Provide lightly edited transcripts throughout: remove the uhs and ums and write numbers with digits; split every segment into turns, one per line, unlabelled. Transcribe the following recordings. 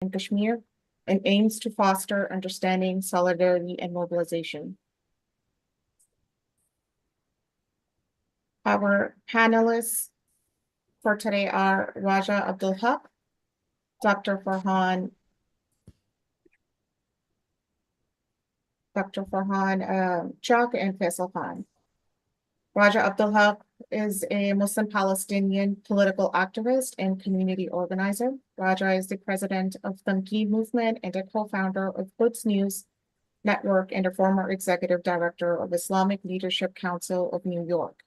in Kashmir and aims to foster understanding, solidarity, and mobilization. Our panelists for today are Raja Abdul Haq, Dr. Farhan Chak, and Faisal Khan. Raja Abdul Haq is a Muslim Palestinian political activist and community organizer. Raja is the president of Tanqid Movement and a co-founder of Quds News Network and a former executive director of Islamic Leadership Council of New York.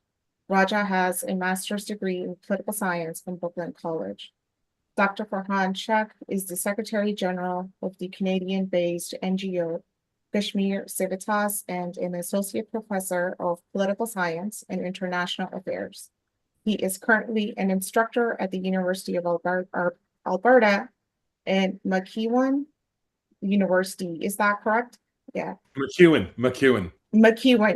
Raja has a master's degree in political science from Brooklyn College. Dr. Farhan Chak is the Secretary General of the Canadian-based NGO Kashmir Civitas and an associate professor of political science and international affairs. He is currently an instructor at the University of Alberta and McEwan University. Is that correct? Yeah. McEwan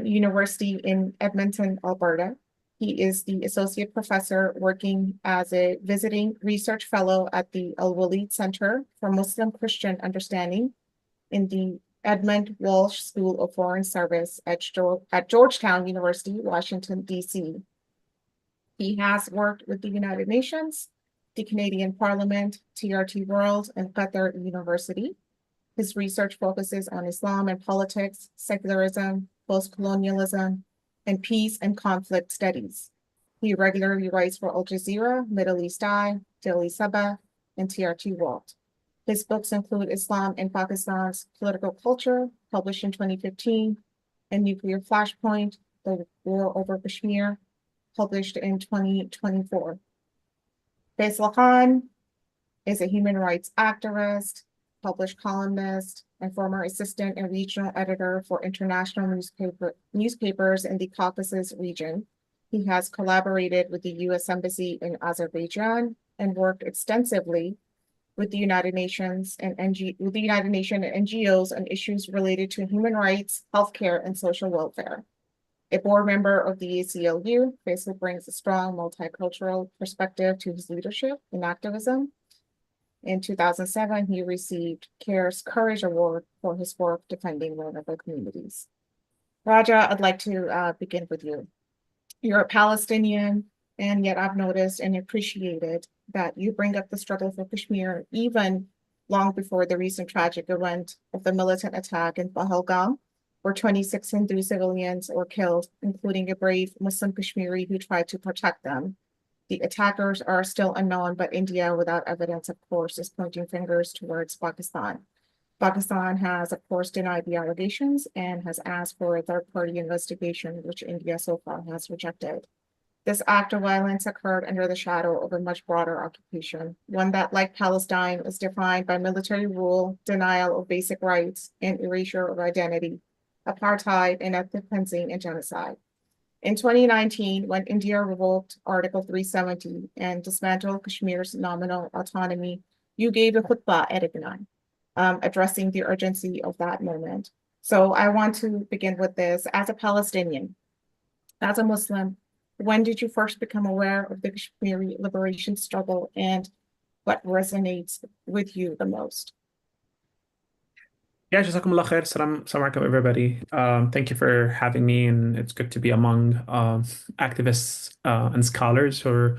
University in Edmonton, Alberta. He is the associate professor working as a visiting research fellow at the Al-Walid Center for Muslim Christian Understanding in the Edmund Walsh School of Foreign Service at Georgetown University, Washington, D.C. He has worked with the United Nations, the Canadian Parliament, TRT World, and Qatar University. His research focuses on Islam and politics, secularism, post-colonialism, and peace and conflict studies. He regularly writes for Al Jazeera, Middle East Eye, Daily Sabah, and TRT World. His books include Islam in Pakistan's Political Culture, published in 2015, and Nuclear Flashpoint, The War Over Kashmir, published in 2024. Faisal Khan is a human rights activist, published columnist, and former assistant and regional editor for international newspapers in the Caucasus region. He has collaborated with the U.S. Embassy in Azerbaijan and worked extensively with the United Nations and NGOs on issues related to human rights, healthcare, and social welfare. A board member of the ACLU, Faisal brings a strong multicultural perspective to his leadership and activism. In 2007, he received CARE's Courage Award for his work defending vulnerable communities. Raja, I'd like to begin with you. You're a Palestinian, and yet I've noticed and appreciated that you bring up the struggle for Kashmir even long before the recent tragic event of the militant attack in Pahalgam, where 26 Hindu civilians were killed, including a brave Muslim Kashmiri who tried to protect them. The attackers are still unknown, but India, without evidence, of course, is pointing fingers towards Pakistan. Pakistan has, of course, denied the allegations and has asked for a third-party investigation, which India so far has rejected. This act of violence occurred under the shadow of a much broader occupation, one that, like Palestine, is defined by military rule, denial of basic rights, and erasure of identity, apartheid, and ethnic cleansing and genocide. In 2019, when India revoked Article 370 and dismantled Kashmir's nominal autonomy, you gave a khutbah at Ignan, addressing the urgency of that moment. So I want to begin with this. As a Palestinian, as a Muslim, when did you first become aware of the Kashmiri liberation struggle and what resonates with you the most?
Yeah, Jazakumullah khair. Salam alaikum, everybody. Thank you for having me, and it's good to be among activists and scholars who are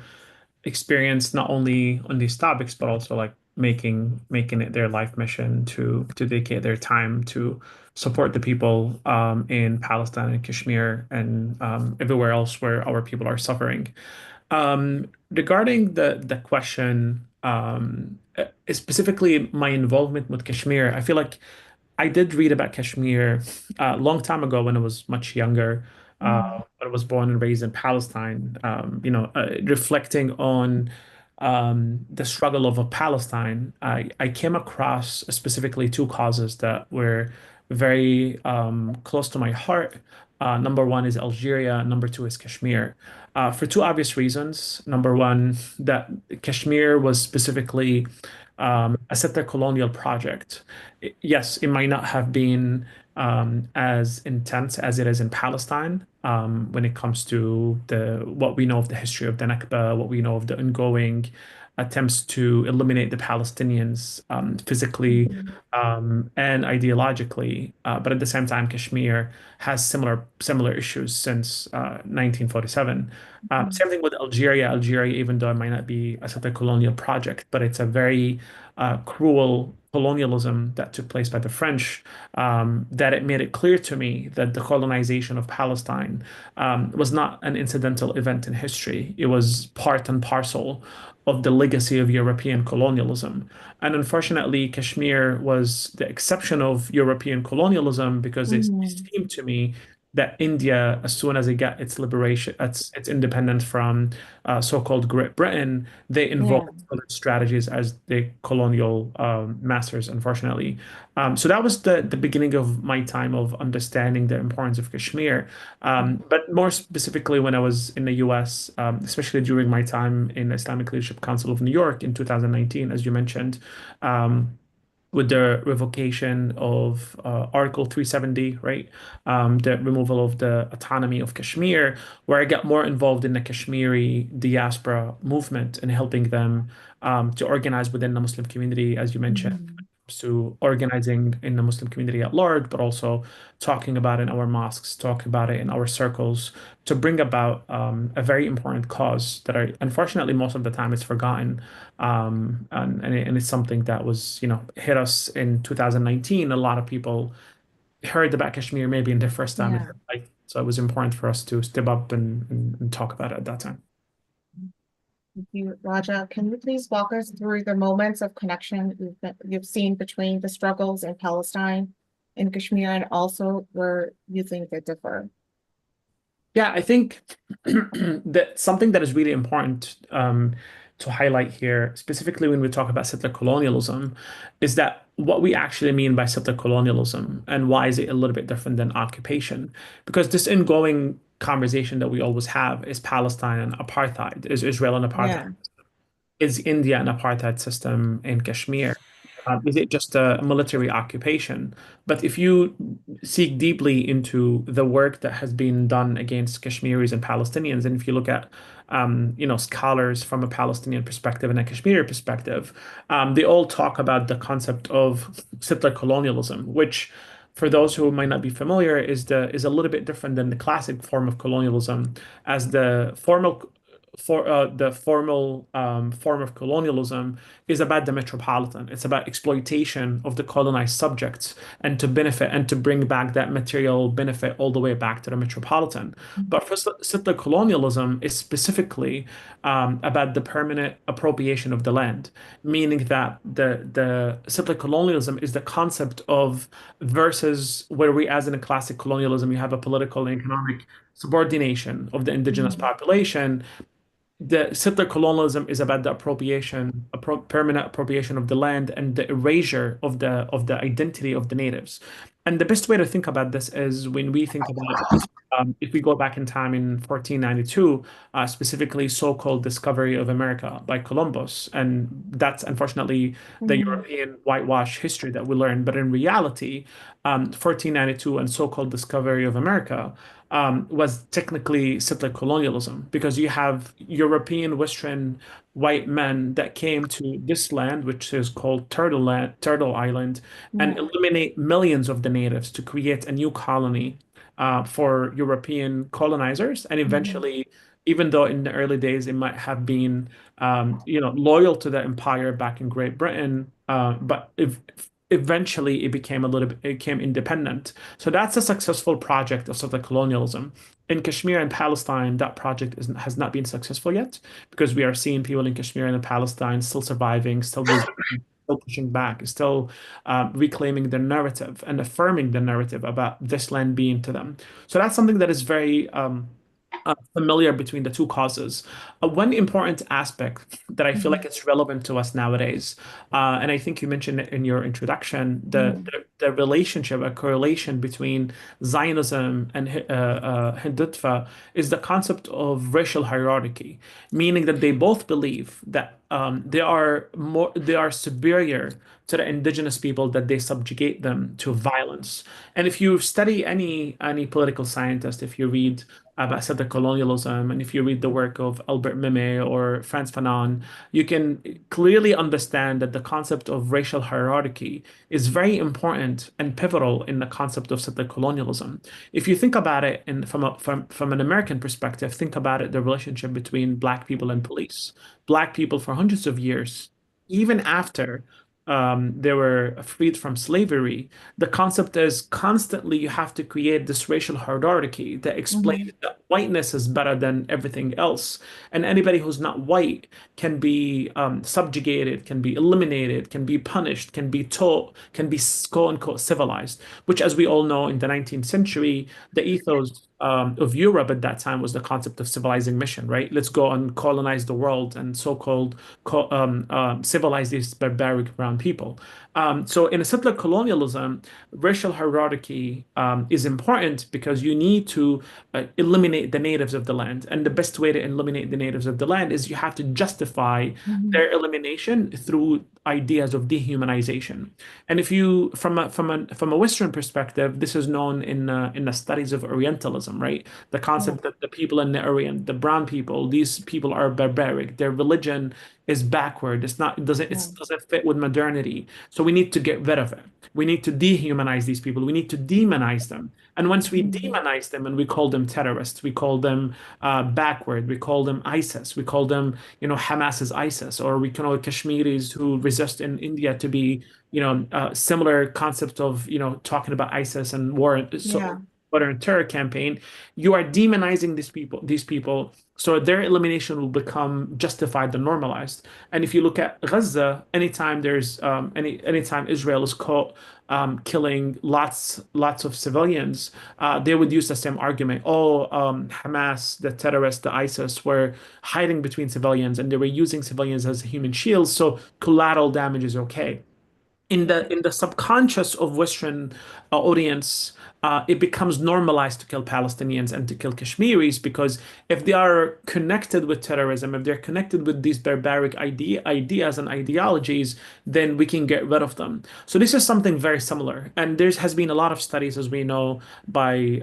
experienced not only on these topics, but also like making it their life mission to dedicate their time to support the people in Palestine and Kashmir and everywhere else where our people are suffering. Regarding the question, specifically my involvement with Kashmir, I feel like I did read about Kashmir a long time ago when I was much younger. When I was born and raised in Palestine, reflecting on the struggle of a Palestine, I came across specifically two causes that were very close to my heart. Number one is Algeria, number two is Kashmir. For two obvious reasons. Number one, that Kashmir was specifically a settler colonial project. Yes, it might not have been as intense as it is in Palestine when it comes to the what we know of the history of the Nakba, what we know of the ongoing attempts to eliminate the Palestinians physically
Mhm.
and ideologically. But at the same time, Kashmir has similar issues since 1947.
Mhm.
Same thing with Algeria. Algeria, even though it might not be a sort of colonial project, but it's a very cruel colonialism that took place by the French, that it made it clear to me that the colonization of Palestine was not an incidental event in history. It was part and parcel of the legacy of European colonialism. And unfortunately, Kashmir was the exception of European colonialism because it
Mhm.
seemed to me that India, as soon as it got its liberation, its independence from so-called Great Britain, they
Yeah.
invoked other strategies as the colonial masters, unfortunately. So that was the beginning of my time of understanding the importance of Kashmir. But more specifically, when I was in the US, especially during my time in the Islamic Leadership Council of New York in 2019, as you mentioned, um, with the revocation of Article 370, right? The removal of the autonomy of Kashmir, where I got more involved in the Kashmiri diaspora movement and helping them to organize within the Muslim community, as you mentioned,
Mhm.
to organizing in the Muslim community at large, but also talking about it in our mosques, talking about it in our circles to bring about a very important cause that are unfortunately most of the time it's forgotten. And it's something that was, hit us in 2019. A lot of people heard about Kashmir maybe in their first time in
Yeah.
their life. So it was important for us to step up and talk about it at that time.
Thank you, Raja. Can you please walk us through the moments of connection you've seen between the struggles in Palestine and Kashmir and also where you think they differ?
Yeah, I think that something that is really important to highlight here, specifically when we talk about settler colonialism, is that what we actually mean by settler colonialism and why is it a little bit different than occupation? Because this ongoing conversation that we always have is Palestine and apartheid, is Israel and apartheid.
Yeah.
Is India an apartheid system in Kashmir? Is it just a military occupation? But if you seek deeply into the work that has been done against Kashmiris and Palestinians, and if you look at scholars from a Palestinian perspective and a Kashmiri perspective, they all talk about the concept of settler colonialism, which for those who might not be familiar, is a little bit different than the classic form of colonialism, as the formal form of colonialism is about the metropolitan. It's about exploitation of the colonized subjects and to benefit and to bring back that material benefit all the way back to the metropolitan. But for settler colonialism is specifically about the permanent appropriation of the land, meaning that the settler colonialism is the concept of versus where we, as in a classic colonialism, you have a political and economic subordination of the indigenous
Mhm.
population. The settler colonialism is about the permanent appropriation of the land and the erasure of the identity of the natives. And the best way to think about this is when we think about if we go back in time in 1492, specifically so-called discovery of America by Columbus, and that's unfortunately the
Mhm.
European whitewash history that we learn. But in reality, 1492 and so-called discovery of America was technically settler colonialism because you have European Western white men that came to this land, which is called Turtle Island, and
Yeah.
eliminate millions of the natives to create a new colony for European colonizers. And
Mhm.
eventually, even though in the early days it might have been, loyal to the empire back in Great Britain, but if eventually it became it became independent. So that's a successful project of sort of colonialism. In Kashmir and Palestine, that project has not been successful yet because we are seeing people in Kashmir and in Palestine still surviving, still resisting, still pushing back, still reclaiming their narrative and affirming the narrative about this land being to them. So that's something that is very familiar between the two causes. One important aspect that I feel like
Mhm.
it's relevant to us nowadays, and I think you mentioned it in your introduction,
Mhm.
the relationship, a correlation between Zionism and Hindutva is the concept of racial hierarchy, meaning that they both believe that they are superior to the indigenous people, that they subjugate them to violence. And if you study any political scientist, if you read about settler colonialism, and if you read the work of Albert Mime or Frantz Fanon, you can clearly understand that the concept of racial hierarchy is very important and pivotal in the concept of settler colonialism. If you think about it from an American perspective, think about it, the relationship between Black people and police. Black people for hundreds of years, even after they were freed from slavery, the concept is constantly you have to create this racial hierarchy that explains
Mhm.
that whiteness is better than everything else. And anybody who's not white can be subjugated, can be eliminated, can be punished, can be taught, can be quote unquote civilized, which, as we all know, in the 19th century, the ethos of Europe at that time was the concept of civilizing mission, right? Let's go and colonize the world and so-called civilize these barbaric brown people. So in a settler colonialism, racial hierarchy is important because you need to eliminate the natives of the land. And the best way to eliminate the natives of the land is you have to justify
Mhm.
their elimination through ideas of dehumanization. And if you, from a Western perspective, this is known in the studies of Orientalism, right? The
Yeah.
concept that the people in the Orient, the brown people, these people are barbaric. Their religion is backward. It's not,
Yeah.
it doesn't fit with modernity. So we need to get rid of it. We need to dehumanize these people. We need to demonize them. And once we
Mhm.
demonize them and we call them terrorists, we call them backward, we call them ISIS, we call them, Hamas is ISIS, or we call Kashmiris who resist in India to be, similar concept of, talking about ISIS and war,
Yeah.
so modern terror campaign. You are demonizing these people, so their elimination will become justified and normalized. And if you look at Gaza, anytime there's anytime Israel is caught killing lots of civilians, they would use the same argument. Oh, Hamas, the terrorists, the ISIS were hiding between civilians and they were using civilians as human shields, so collateral damage is okay. In the subconscious of Western audience, it becomes normalized to kill Palestinians and to kill Kashmiris because if they are connected with terrorism, if they're connected with these barbaric ideas and ideologies, then we can get rid of them. So this is something very similar, and there has been a lot of studies, as we know, by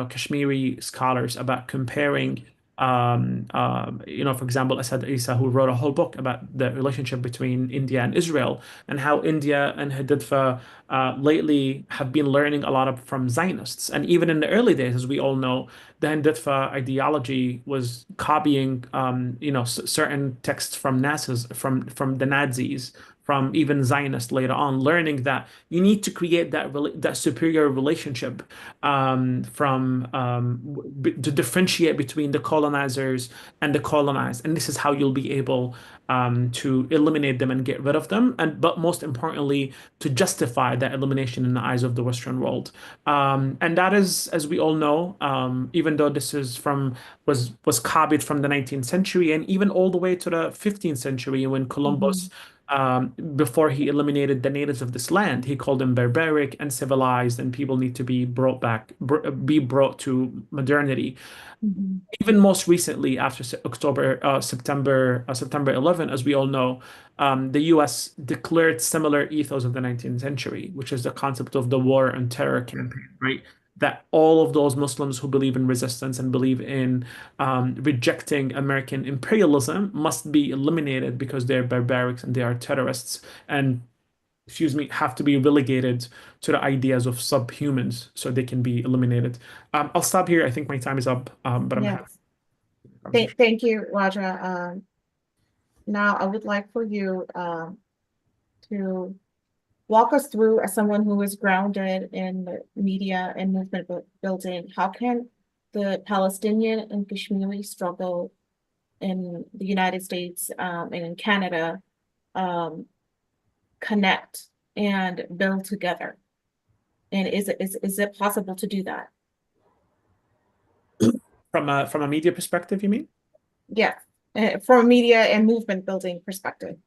Kashmiri scholars about comparing. For example, Asad Isa, who wrote a whole book about the relationship between India and Israel, and how India and Haditha lately have been learning a lot from Zionists. And even in the early days, as we all know, the Haditha ideology was copying, certain texts from from the Nazis, from even Zionists later on, learning that you need to create that superior relationship to differentiate between the colonizers and the colonized, and this is how you'll be able to eliminate them and get rid of them, and but most importantly, to justify that elimination in the eyes of the Western world. And that is, as we all know, even though this is was copied from the 19th century and even all the way to the 15th century when Columbus.
Mhm.
Before he eliminated the natives of this land, he called them barbaric and civilized, and people need to be be brought to modernity.
Mhm.
Even most recently, after September 11, as we all know, the U.S. declared similar ethos of the 19th century, which is the concept of the war on terror campaign, right? That all of those Muslims who believe in resistance and believe in rejecting American imperialism must be eliminated because they're barbarics and they are terrorists. And excuse me, have to be relegated to the ideas of subhumans so they can be eliminated. I'll stop here. I think my time is up, but I'm happy
Yes.
with the conversation.
Thank you, Raja. Now I would like for you to walk us through, as someone who is grounded in the media and movement building, how can the Palestinian and Kashmiri struggle in the United States and in Canada um, connect and build together? And is it possible to do that?
From a media perspective, you mean?
Yeah, from a media and movement building perspective.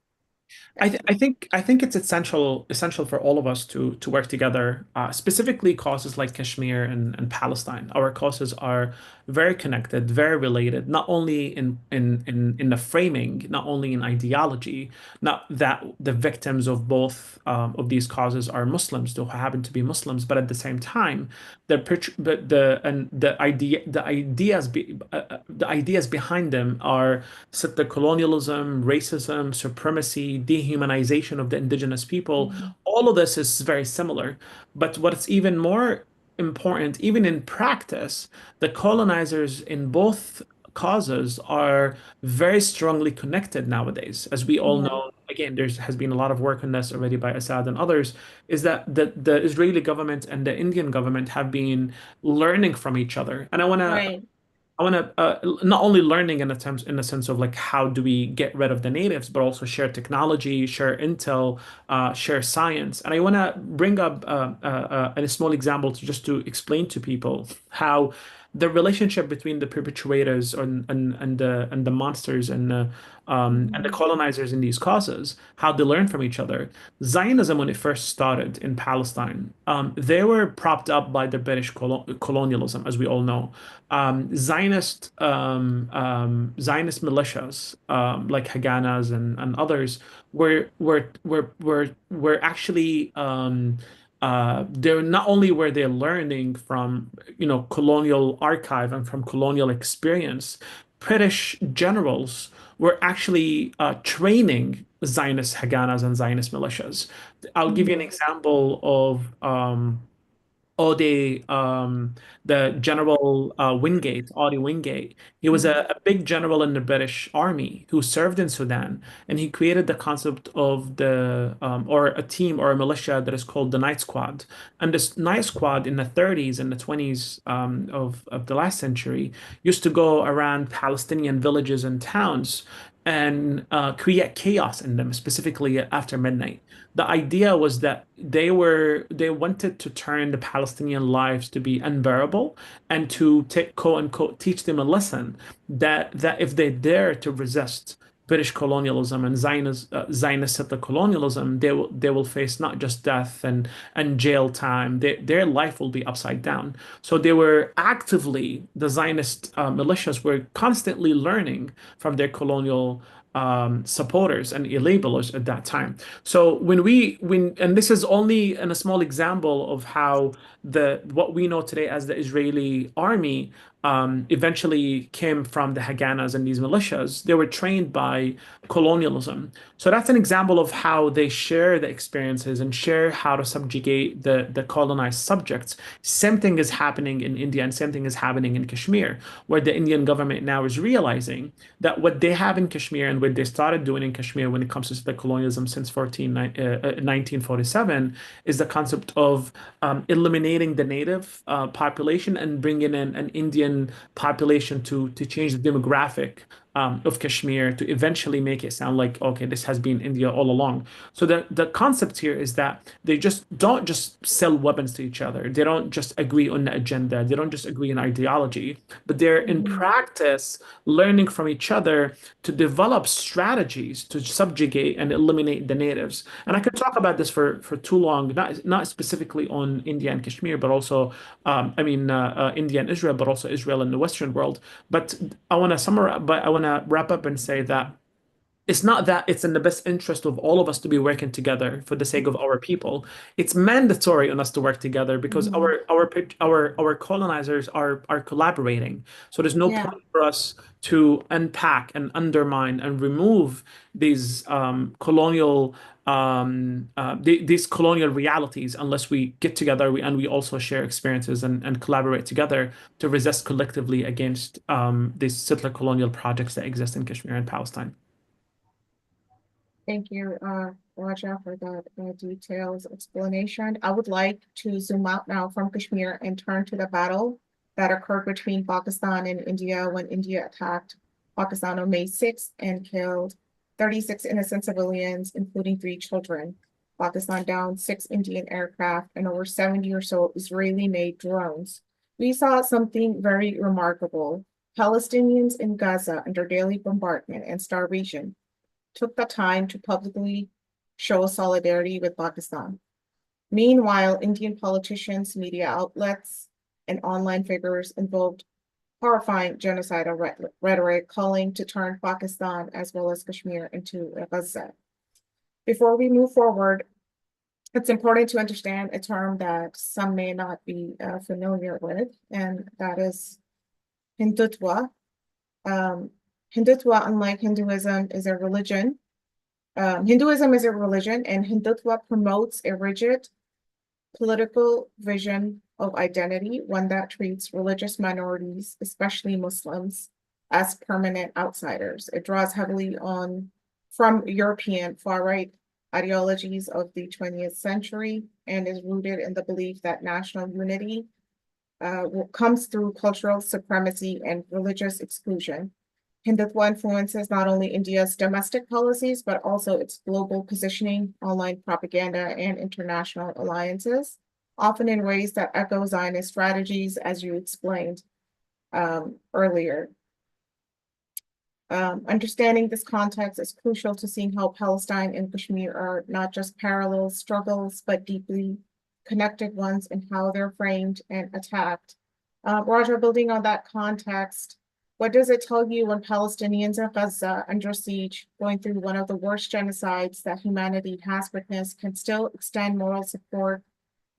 I think it's essential for all of us to work together. Specifically, causes like Kashmir and Palestine. Our causes are very connected, very related. Not only in the framing, not only in ideology. Not that the victims of both of these causes are Muslims, who happen to be Muslims, but at the same time, the ideas behind them are the colonialism, racism, supremacy, dehumanization of the indigenous people.
Mhm.
All of this is very similar. But what's even more important, even in practice, the colonizers in both causes are very strongly connected nowadays. As we all
Yeah,
know, again, there has been a lot of work on this already by Assad and others, is that the Israeli government and the Indian government have been learning from each other. And
right.
I want to not only learning in a sense of like how do we get rid of the natives, but also share technology, share intel, share science. And I want to bring up a small example to just to explain to people how the relationship between the perpetrators and the monsters and the
Mhm.
colonizers in these causes, how they learn from each other. Zionism, when it first started in Palestine, they were propped up by the British colonialism, as we all know. Zionist militias like Haganas and others were actually they're not only were they learning from colonial archive and from colonial experience. British generals were actually training Zionist Haganas and Zionist militias. I'll give you an
Mhm.
example of Ode, the General Audie Wingate. He was
Mhm.
a big general in the British Army who served in Sudan, and he created the concept of or a team or a militia that is called the Night Squad. And this Night Squad in the 30s and the 20s of the last century used to go around Palestinian villages and towns and create chaos in them, specifically after midnight. The idea was that they wanted to turn the Palestinian lives to be unbearable and to take, quote unquote, teach them a lesson that if they dare to resist British colonialism and Zionist settler colonialism, they will face not just death and jail time. Their life will be upside down. So they were actively, the Zionist militias were constantly learning from their colonial supporters and labelers at that time. So and this is only in a small example of how the what we know today as the Israeli army eventually came from the Haganas and these militias. They were trained by colonialism. So that's an example of how they share the experiences and share how to subjugate the colonized subjects. Same thing is happening in India and same thing is happening in Kashmir, where the Indian government now is realizing that what they have in Kashmir and what they started doing in Kashmir when it comes to the colonialism since 1947 is the concept of eliminating the native population and bringing in an Indian population to change the demographic of Kashmir to eventually make it sound like, okay, this has been India all along. So the concept here is that they just don't just sell weapons to each other. They don't just agree on the agenda. They don't just agree on ideology, but they're in
Mhm.
practice learning from each other to develop strategies to subjugate and eliminate the natives. And I could talk about this for too long, not specifically on India and Kashmir, but also, India and Israel, but also Israel and the Western world. But I want to wrap up and say that it's not that it's in the best interest of all of us to be working together for the sake of our people. It's mandatory on us to work together because
Mhm.
our colonizers are collaborating. So there's no
Yeah.
point for us to unpack and undermine and remove these these colonial realities unless we get together and we also share experiences and collaborate together to resist collectively against these settler colonial projects that exist in Kashmir and Palestine.
Thank you, Raja, for that details explanation. I would like to zoom out now from Kashmir and turn to the battle that occurred between Pakistan and India when India attacked Pakistan on May 6th and killed 36 innocent civilians, including 3 children. Pakistan downed 6 Indian aircraft and over 70 or so Israeli-made drones. We saw something very remarkable. Palestinians in Gaza under daily bombardment and starvation took the time to publicly show solidarity with Pakistan. Meanwhile, Indian politicians, media outlets, and online figures invoked horrifying genocidal rhetoric calling to turn Pakistan as well as Kashmir into Gaza. Before we move forward, it's important to understand a term that some may not be familiar with, and that is Hindutva. Um, Hindutva, unlike Hinduism, is a religion. Hinduism is a religion, and Hindutva promotes a rigid political vision of identity, one that treats religious minorities, especially Muslims, as permanent outsiders. It draws heavily on from European far-right ideologies of the 20th century and is rooted in the belief that national unity comes through cultural supremacy and religious exclusion. Hindutva influences not only India's domestic policies, but also its global positioning, online propaganda, and international alliances, often in ways that echo Zionist strategies, as you explained earlier. Understanding this context is crucial to seeing how Palestine and Kashmir are not just parallel struggles, but deeply connected ones in how they're framed and attacked. Roger, building on that context, what does it tell you when Palestinians in Gaza under siege, going through one of the worst genocides that humanity has witnessed, can still extend moral support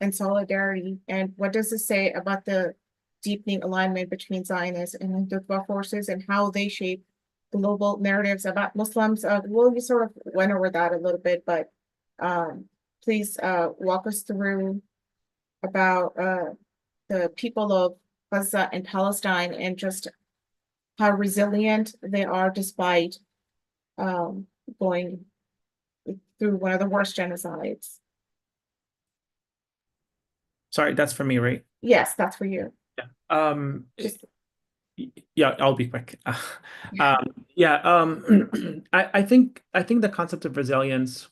and solidarity? And what does it say about the deepening alignment between Zionist and Hindutva forces and how they shape global narratives about Muslims? Well, you sort of went over that a little bit, but please walk us through about the people of Gaza and Palestine and just how resilient they are despite going through one of the worst genocides.
Sorry, that's for me, right?
Yes, that's for you.
Yeah.
Just
Yeah, I'll be quick. Yeah, I think the concept of resilience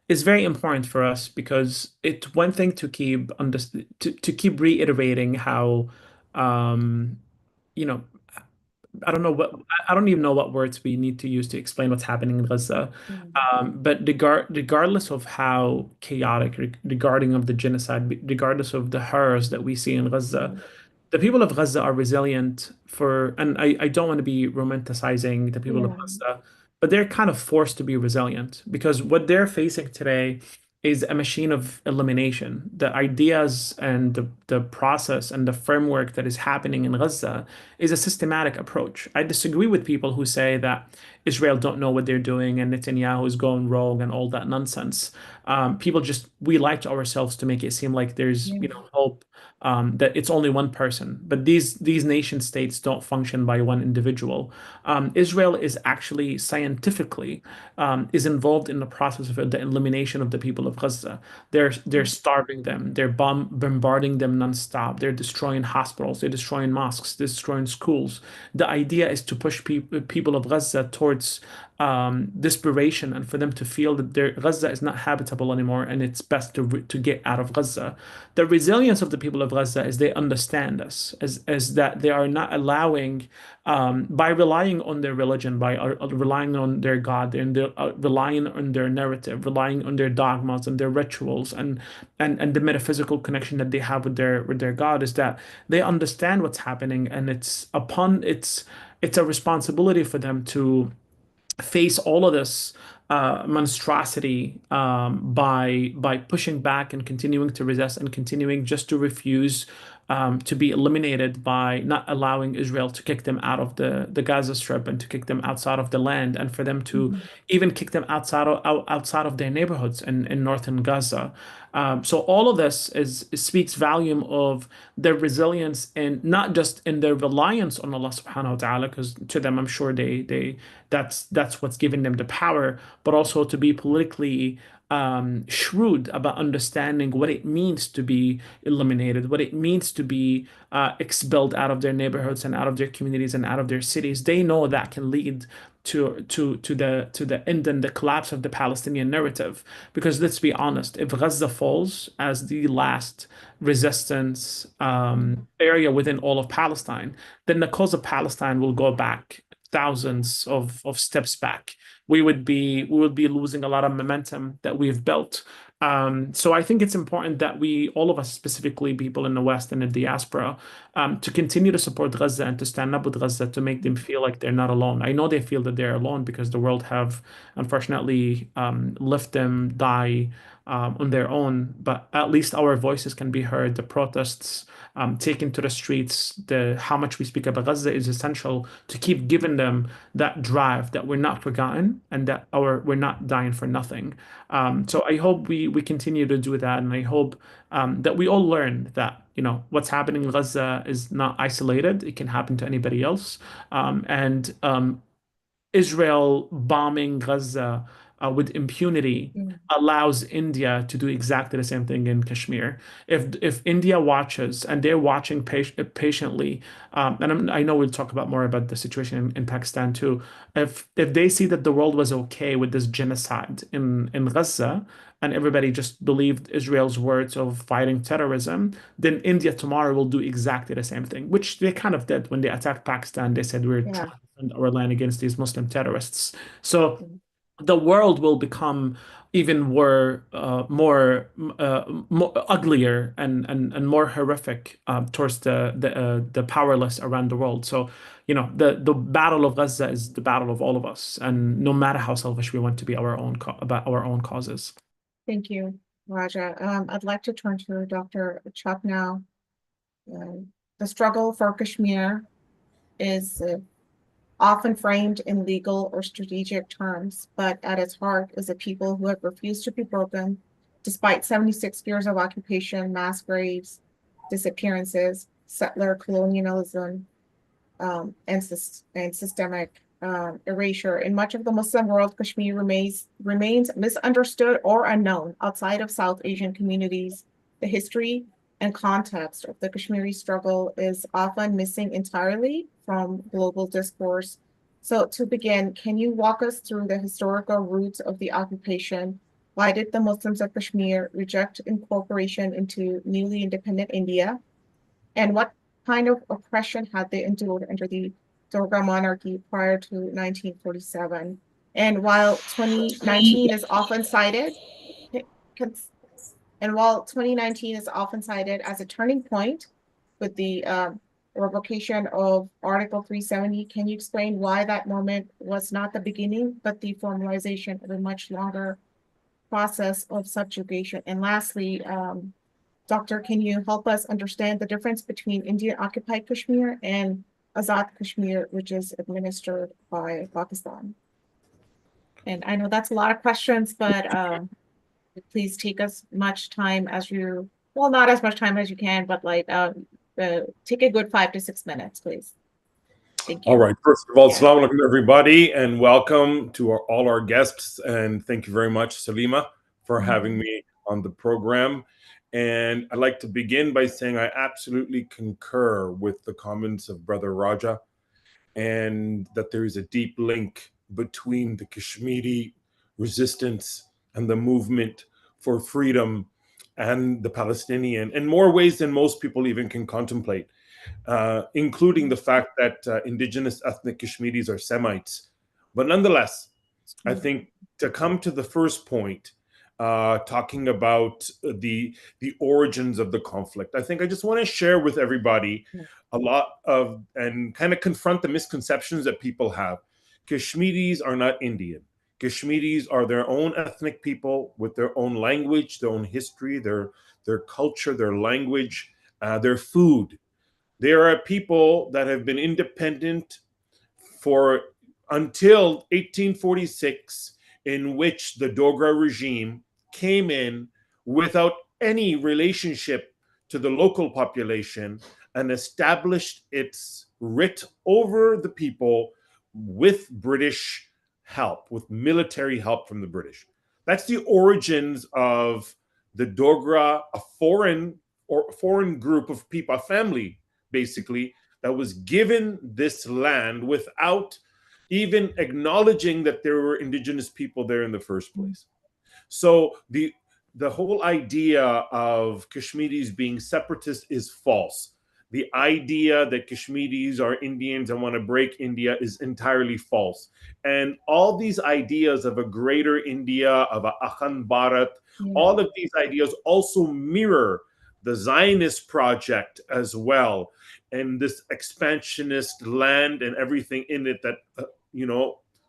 is very important for us because it's one thing to to keep reiterating how um, you know I don't even know what words we need to use to explain what's happening in Gaza. But regardless of how chaotic, regarding of the genocide, regardless of the horrors that we see in Gaza, the people of Gaza are resilient and I don't want to be romanticizing the people of
yeah.
Gaza, but they're kind of forced to be resilient because what they're facing today is a machine of elimination. The ideas and the process and the framework that is happening in Gaza is a systematic approach. I disagree with people who say that Israel don't know what they're doing and Netanyahu is going rogue and all that nonsense. We lie to ourselves to make it seem like there's,
Yeah.
hope, that it's only one person. But these nation states don't function by one individual. Israel is actually scientifically is involved in the process of the elimination of the people of Gaza. They're starving them. They're bombarding them nonstop. They're destroying hospitals. They're destroying mosques. They're destroying schools. The idea is to push people of Gaza towards desperation and for them to feel that Gaza is not habitable anymore and it's best to get out of Gaza. The resilience of the people of Gaza is they understand this as that they are not allowing by relying on their religion, by relying on their God, and relying on their narrative, relying on their dogmas and their rituals, and the metaphysical connection that they have with their God, is that they understand what's happening, and it's a responsibility for them to face all of this monstrosity by pushing back and continuing to resist and continuing just to refuse to be eliminated by not allowing Israel to kick them out of the Gaza Strip and to kick them outside of the land and for them to
Mhm.
even kick them outside of their neighborhoods in northern Gaza. So all of this speaks volume of their resilience and not just in their reliance on Allah subhanahu wa ta'ala, because to them I'm sure that's what's giving them the power, but also to be politically shrewd about understanding what it means to be eliminated, what it means to be expelled out of their neighborhoods and out of their communities and out of their cities. They know that can lead to the end and the collapse of the Palestinian narrative. Because let's be honest, if Gaza falls as the last resistance area within all of Palestine, then the cause of Palestine will go back thousands of steps back. We would be losing a lot of momentum that we've built. So I think it's important that we, all of us, specifically people in the West and the diaspora, to continue to support Gaza and to stand up with Gaza to make them feel like they're not alone. I know they feel that they're alone because the world have unfortunately left them die on their own, but at least our voices can be heard. The protests taken to the streets, the how much we speak about Gaza is essential to keep giving them that drive that we're not forgotten and that we're not dying for nothing. So I hope we continue to do that, and I hope that we all learn that what's happening in Gaza is not isolated; it can happen to anybody else. And Israel bombing Gaza with impunity
Mm.
allows India to do exactly the same thing in Kashmir. If India watches and they're watching patiently, and I know we'll talk about more about the situation in Pakistan too. If they see that the world was okay with this genocide in Gaza, and everybody just believed Israel's words of fighting terrorism, then India tomorrow will do exactly the same thing, which they kind of did when they attacked Pakistan. They said we're
Yeah.
trying to defend our land against these Muslim terrorists. So
Mm.
the world will become even more uglier and more horrific towards the powerless around the world. So, the battle of Gaza is the battle of all of us, and no matter how selfish we want to be about our own causes.
Thank you, Raja. I'd like to turn to Dr. Chuck now. The struggle for Kashmir is often framed in legal or strategic terms, but at its heart is a people who have refused to be broken despite 76 years of occupation, mass graves, disappearances, settler colonialism, and systemic erasure. In much of the Muslim world, Kashmir remains misunderstood or unknown outside of South Asian communities. The history and context of the Kashmiri struggle is often missing entirely from global discourse. So to begin, can you walk us through the historical roots of the occupation? Why did the Muslims of Kashmir reject incorporation into newly independent India? And what kind of oppression had they endured under the Dogra monarchy prior to 1947? And while 2019 is often cited, and while 2019 is often cited as a turning point with the revocation of Article 370, can you explain why that moment was not the beginning, but the formalization of a much longer process of subjugation? And lastly, Doctor, can you help us understand the difference between Indian occupied Kashmir and Azad Kashmir, which is administered by Pakistan? And I know that's a lot of questions, but please take as much time as you, well, not as much time as you can, but take a good 5 to 6 minutes, please. Thank
All
you.
right. First of all,
Yeah.
assalamu alaikum, everybody, and welcome to all our guests. And thank you very much, Salima, for having me on the program. And I'd like to begin by saying I absolutely concur with the comments of Brother Raja, and that there is a deep link between the Kashmiri resistance and the movement for freedom and the Palestinian, in more ways than most people even can contemplate. Including the fact that indigenous ethnic Kashmiris are Semites. But nonetheless, I think to come to the first point, talking about the origins of the conflict, I think I just want to share with everybody a lot of, and kind of confront the misconceptions that people have. Kashmiris are not Indian. Kashmiris are their own ethnic people with their own language, their own history, their culture, their language, their food. There are people that have been independent for until 1846, in which the Dogra regime came in without any relationship to the local population and established its writ over the people with British help, with military help from the British. That's the origins of the Dogra, a foreign group of people, a family basically, that was given this land without even acknowledging that there were indigenous people there in the first place. So the whole idea of Kashmiris being separatist is false. the idea that Kashmiris are Indians and want to break India is entirely false. And all these ideas of a greater India, of a Akhand Bharat, all of these ideas also mirror the Zionist project as well, and this expansionist land and everything in it that,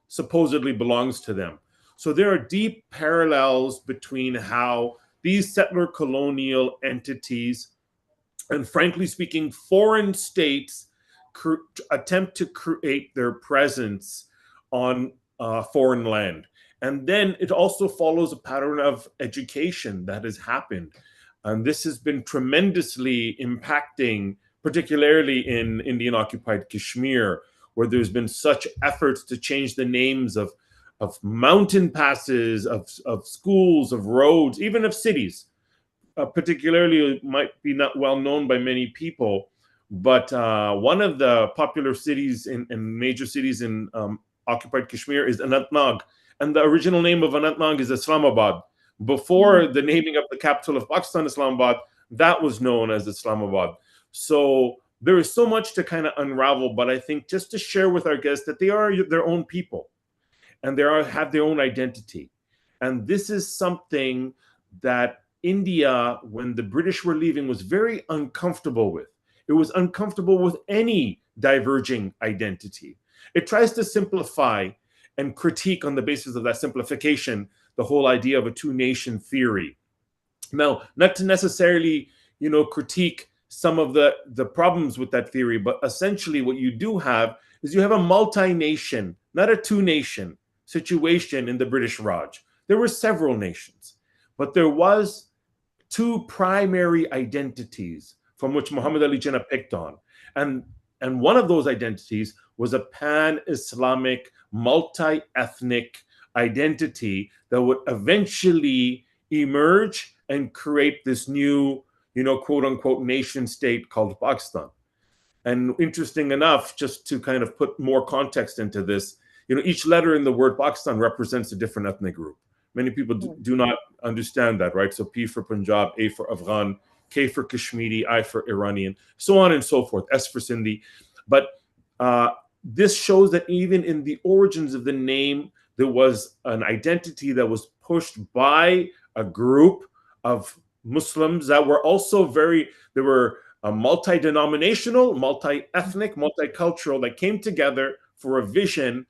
supposedly belongs to them. So there are deep parallels between how these settler colonial entities and, frankly speaking, foreign states attempt to create their presence on foreign land. And then it also follows a pattern of education that has happened. And this has been tremendously impacting, particularly in Indian occupied Kashmir, where there's been such efforts to change the names of mountain passes, of schools, of roads, even of cities. Particularly might be not well known by many people, but one of the popular cities in major cities in occupied Kashmir is Anantnag. And the original name of Anantnag is Islamabad. Before the naming of the capital of Pakistan, Islamabad, that was known as Islamabad. So there is so much to kind of unravel, but I think just to share with our guests that they are their own people and have their own identity. And this is something that India, when the British were leaving, was very uncomfortable with. It was uncomfortable with any diverging identity. It tries to simplify and critique on the basis of that simplification the whole idea of a two-nation theory. Now, not to necessarily, critique some of the problems with that theory, but essentially what you do have is you have a multi-nation, not a two-nation situation in the British Raj. There were several nations, but there was two primary identities from which Muhammad Ali Jinnah picked on. And one of those identities was a pan-Islamic, multi-ethnic identity that would eventually emerge and create this new, quote unquote, nation state called Pakistan. And interesting enough, just to kind of put more context into this, each letter in the word Pakistan represents a different ethnic group. Many people do not understand that, right? So P for Punjab, A for Afghan, K for Kashmiri, I for Iranian, so on and so forth, S for Sindhi. But this shows that even in the origins of the name, there was an identity that was pushed by a group of Muslims that were also they were multi-denominational, multi-ethnic, multicultural, that came together for a vision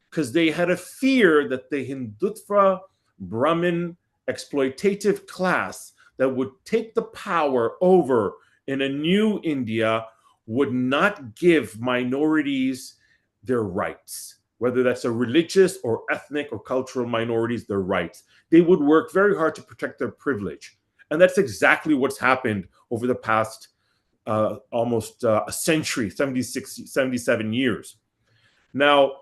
because they had a fear that the Hindutva Brahmin exploitative class that would take the power over in a new India would not give minorities their rights, whether that's a religious or ethnic or cultural minorities, their rights. They would work very hard to protect their privilege. And that's exactly what's happened over the past almost a century, 77 years. Now,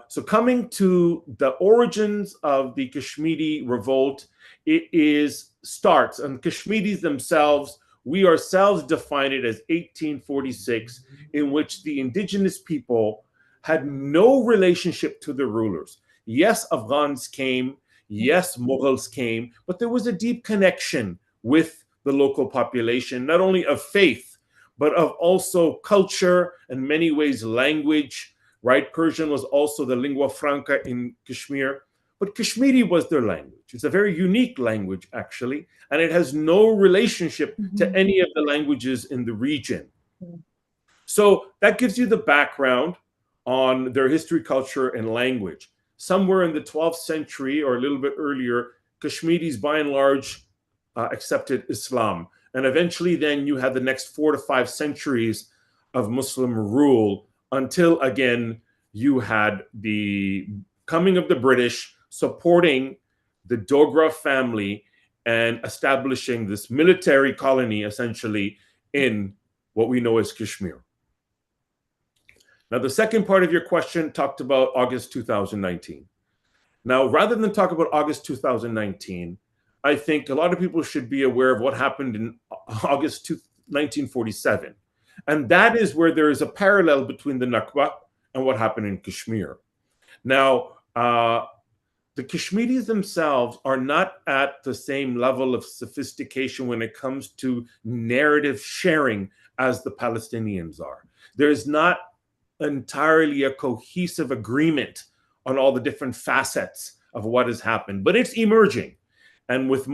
so coming to the origins of the Kashmiri revolt, it starts, and Kashmiris themselves, we ourselves define it as 1846, in which the indigenous people had no relationship to the rulers. Yes, Afghans came, yes, Mughals came, but there was a deep connection with the local population, not only of faith, but of also culture, in many ways language, right? Persian was also the lingua franca in Kashmir, but Kashmiri was their language. It's a very unique language, actually, and it has no relationship to any of the languages in the region. So that gives you the background on their history, culture, and language. Somewhere in the 12th century or a little bit earlier, Kashmiris by and large accepted Islam. And eventually then you had the next 4 to 5 centuries of Muslim rule until, again, you had the coming of the British supporting the Dogra family and establishing this military colony, essentially, in what we know as Kashmir. Now, the second part of your question talked about August 2019. Now, rather than talk about August 2019, I think a lot of people should be aware of what happened in August 1947. And that is where there is a parallel between the Nakba and what happened in Kashmir. Now, the Kashmiris themselves are not at the same level of sophistication when it comes to narrative sharing as the Palestinians are. There's not entirely a cohesive agreement on all the different facets of what has happened, but it's emerging. And with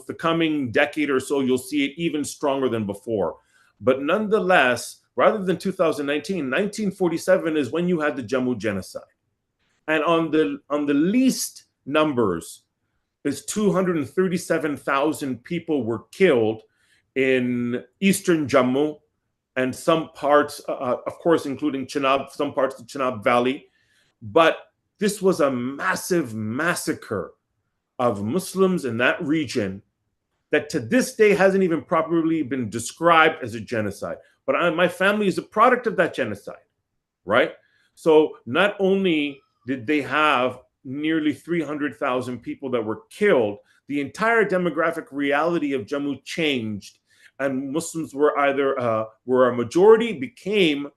the coming decade or so, you'll see it even stronger than before. But nonetheless, rather than 2019, 1947 is when you had the Jammu genocide. And on the least numbers is 237,000 people were killed in eastern Jammu and some parts, of course, including Chenab, some parts of Chenab Valley. But this was a massive massacre of Muslims in that region that to this day hasn't even properly been described as a genocide. But my family is a product of that genocide, right? So not only did they have nearly 300,000 people that were killed, the entire demographic reality of Jammu changed, and Muslims were either were a majority, became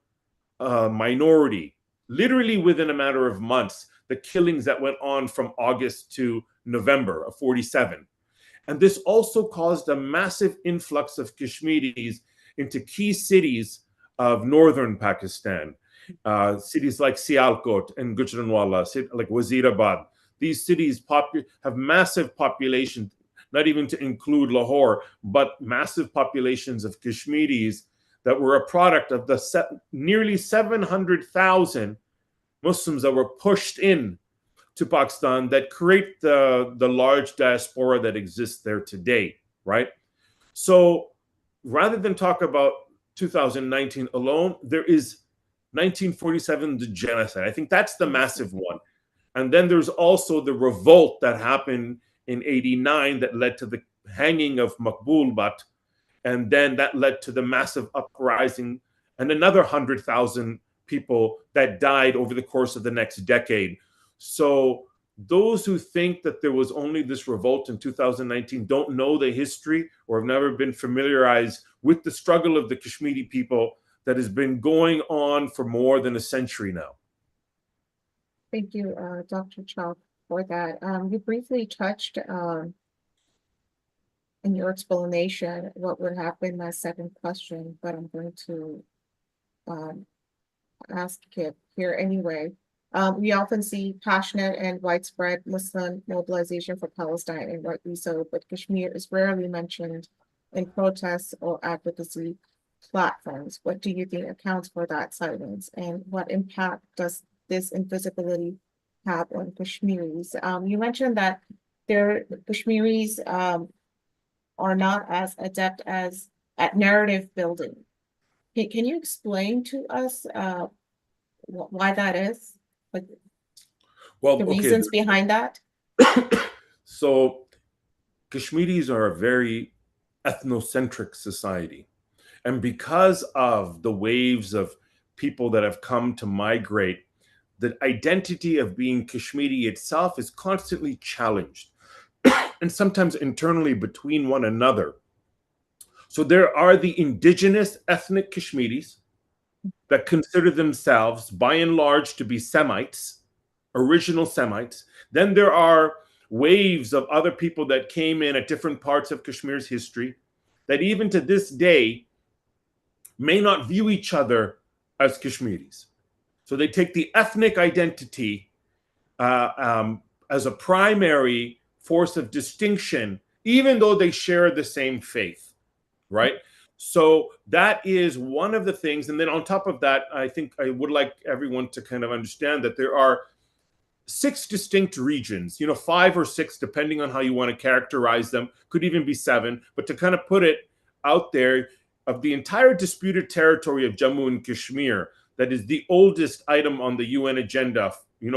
a minority. Literally within a matter of months, the killings that went on from August to November of 47. And this also caused a massive influx of Kashmiris into key cities of northern Pakistan. Cities like Sialkot and Gujranwala, like Wazirabad. These cities have massive populations, not even to include Lahore, but massive populations of Kashmiris that were a product of the nearly 700,000 Muslims that were pushed in to Pakistan that create the large diaspora that exists there today, right? So rather than talk about 2019 alone, there is 1947, the genocide. I think that's the massive one. And then there's also the revolt that happened in 89 that led to the hanging of Maqbul Butt. And then that led to the massive uprising and another 100,000 people that died over the course of the next decade. So those who think that there was only this revolt in 2019 don't know the history or have never been familiarized with the struggle of the Kashmiri people that has been going on for more than a century now.
Thank you, Dr. Chalk, for that. You briefly touched in your explanation what would have been my second question, but I'm going to ask it here anyway. We often see passionate and widespread Muslim mobilization for Palestine, and rightly so, but Kashmir is rarely mentioned in protests or advocacy platforms. What do you think accounts for that silence, and what impact does this invisibility have on Kashmiris? You mentioned that Kashmiris are not as adept at narrative building. Can you explain to us why that is? Like,
well,
the reasons behind that?
So Kashmiris are a very ethnocentric society. And because of the waves of people that have come to migrate, the identity of being Kashmiri itself is constantly challenged and sometimes internally between one another. So there are the indigenous ethnic Kashmiris that consider themselves by and large to be Semites, original Semites. Then there are waves of other people that came in at different parts of Kashmir's history that even to this day may not view each other as Kashmiris. So they take the ethnic identity as a primary force of distinction, even though they share the same faith, right? So that is one of the things. And then on top of that, I think I would like everyone to kind of understand that there are 6 distinct regions, 5 or 6, depending on how you want to characterize them, could even be 7. But to kind of put it out there, of the entire disputed territory of Jammu and Kashmir, that is the oldest item on the UN agenda,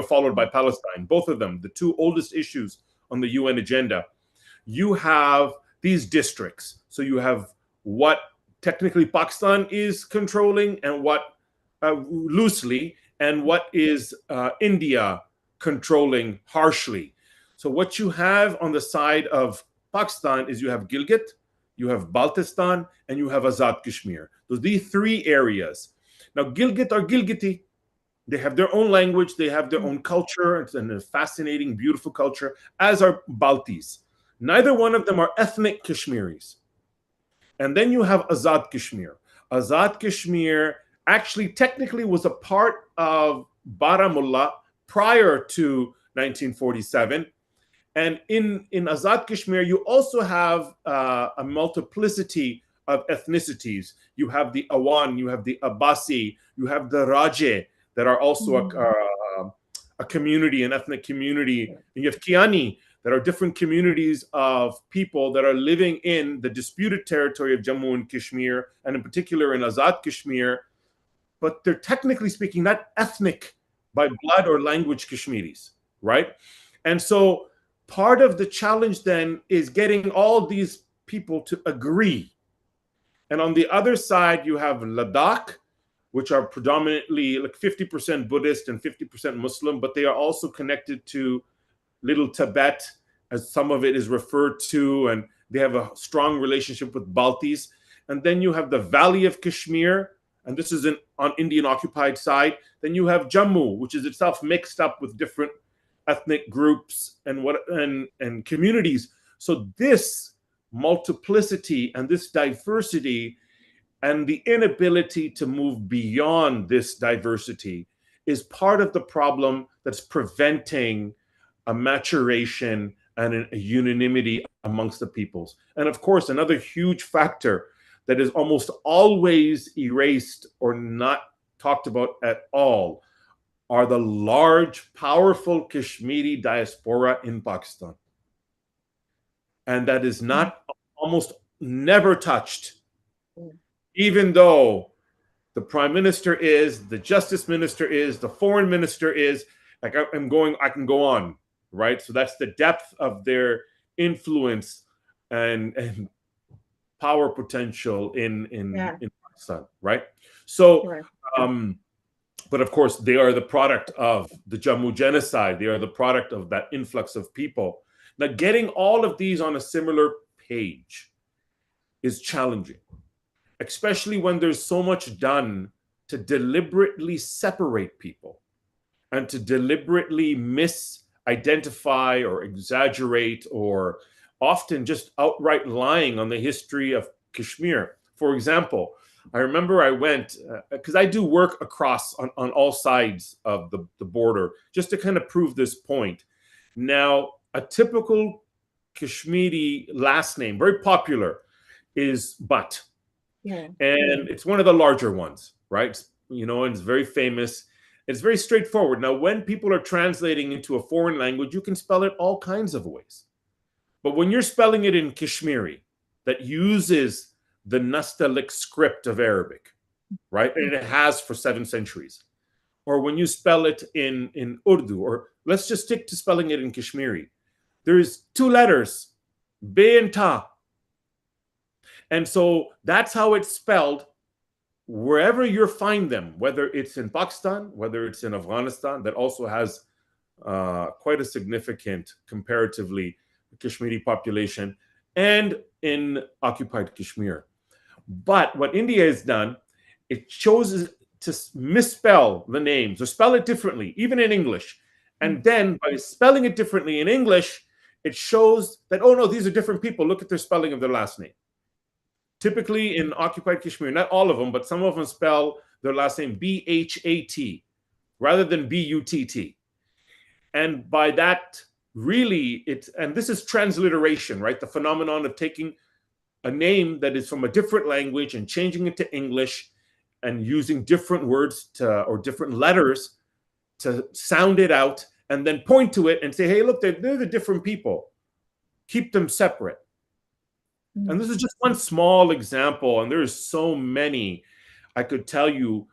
followed by Palestine, both of them, the 2 oldest issues on the UN agenda. You have these districts. So you have what technically Pakistan is controlling and what loosely, and what is India controlling harshly. So what you have on the side of Pakistan is you have Gilgit, you have Baltistan, and you have Azad Kashmir. Those are the 3 areas. Now, Gilgit are Gilgiti. They have their own language. They have their own culture. It's a fascinating, beautiful culture, as are Baltis. Neither one of them are ethnic Kashmiris. And then you have Azad Kashmir. Azad Kashmir actually technically was a part of Baramulla prior to 1947. And in Azad Kashmir, you also have a multiplicity of ethnicities. You have the Awan, you have the Abbasi, you have the Raje that are also a community, an ethnic community. And you have Kiani that are different communities of people that are living in the disputed territory of Jammu and Kashmir, and in particular in Azad Kashmir. But they're technically speaking not ethnic by blood or language Kashmiris, right? And so part of the challenge then is getting all these people to agree. And on the other side, you have Ladakh, which are predominantly like 50% Buddhist and 50% Muslim, but they are also connected to Little Tibet, as some of it is referred to, and they have a strong relationship with Baltis. And then you have the Valley of Kashmir, and this is on Indian occupied side. Then you have Jammu, which is itself mixed up with different ethnic groups and communities. So this multiplicity and this diversity and the inability to move beyond this diversity is part of the problem that's preventing a maturation and a unanimity amongst the peoples. And of course, another huge factor that is almost always erased or not talked about at all are the large, powerful Kashmiri diaspora in Pakistan. And that is not almost never touched, even though the prime minister is, the justice minister is, the foreign minister is, like I can go on, right? So that's the depth of their influence and power potential in Pakistan, right? So, but of course, they are the product of the Jammu genocide. They are the product of that influx of people. Now, getting all of these on a similar page is challenging, especially when there's so much done to deliberately separate people and to deliberately misidentify or exaggerate or often just outright lying on the history of Kashmir. For example, I remember I went, because I do work across on all sides of the border, just to kind of prove this point. Now, a typical Kashmiri last name, very popular, is Butt. Yeah. And it's one of the larger ones, right? You know, and it's very famous. It's very straightforward. Now, when people are translating into a foreign language, you can spell it all kinds of ways. But when you're spelling it in Kashmiri, that uses the Nastaliq script of Arabic, right? And it has for 7 centuries. Or when you spell it in Urdu, or let's just stick to spelling it in Kashmiri, there's 2 letters, Be and Ta. And so that's how it's spelled wherever you find them, whether it's in Pakistan, whether it's in Afghanistan, that also has quite a significant, comparatively, Kashmiri population, and in occupied Kashmir. But what India has done, it chooses to misspell the names or spell it differently, even in English. And then by spelling it differently in English, it shows that, oh no, these are different people. Look at their spelling of their last name. Typically in occupied Kashmir, not all of them, but some of them spell their last name B-H-A-T rather than B-U-T-T. And by that, really, and this is transliteration, right? The phenomenon of taking a name that is from a different language and changing it to English and using different words or different letters to sound it out and then point to it and say, hey, look, they're the different people. Keep them separate. And this is just one small example, and there's so many. I could tell you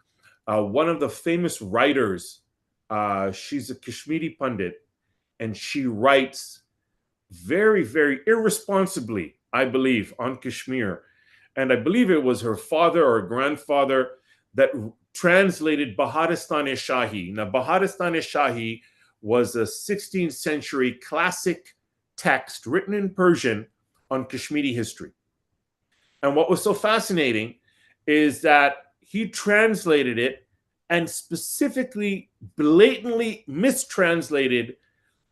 one of the famous writers, she's a Kashmiri Pundit, and she writes very, very irresponsibly, I believe, on Kashmir. And I believe it was her father or grandfather that translated Baharistan-e-Shahi. Now, Baharistan-e-Shahi was a 16th century classic text written in Persian on Kashmiri history. And what was so fascinating is that he translated it and specifically blatantly mistranslated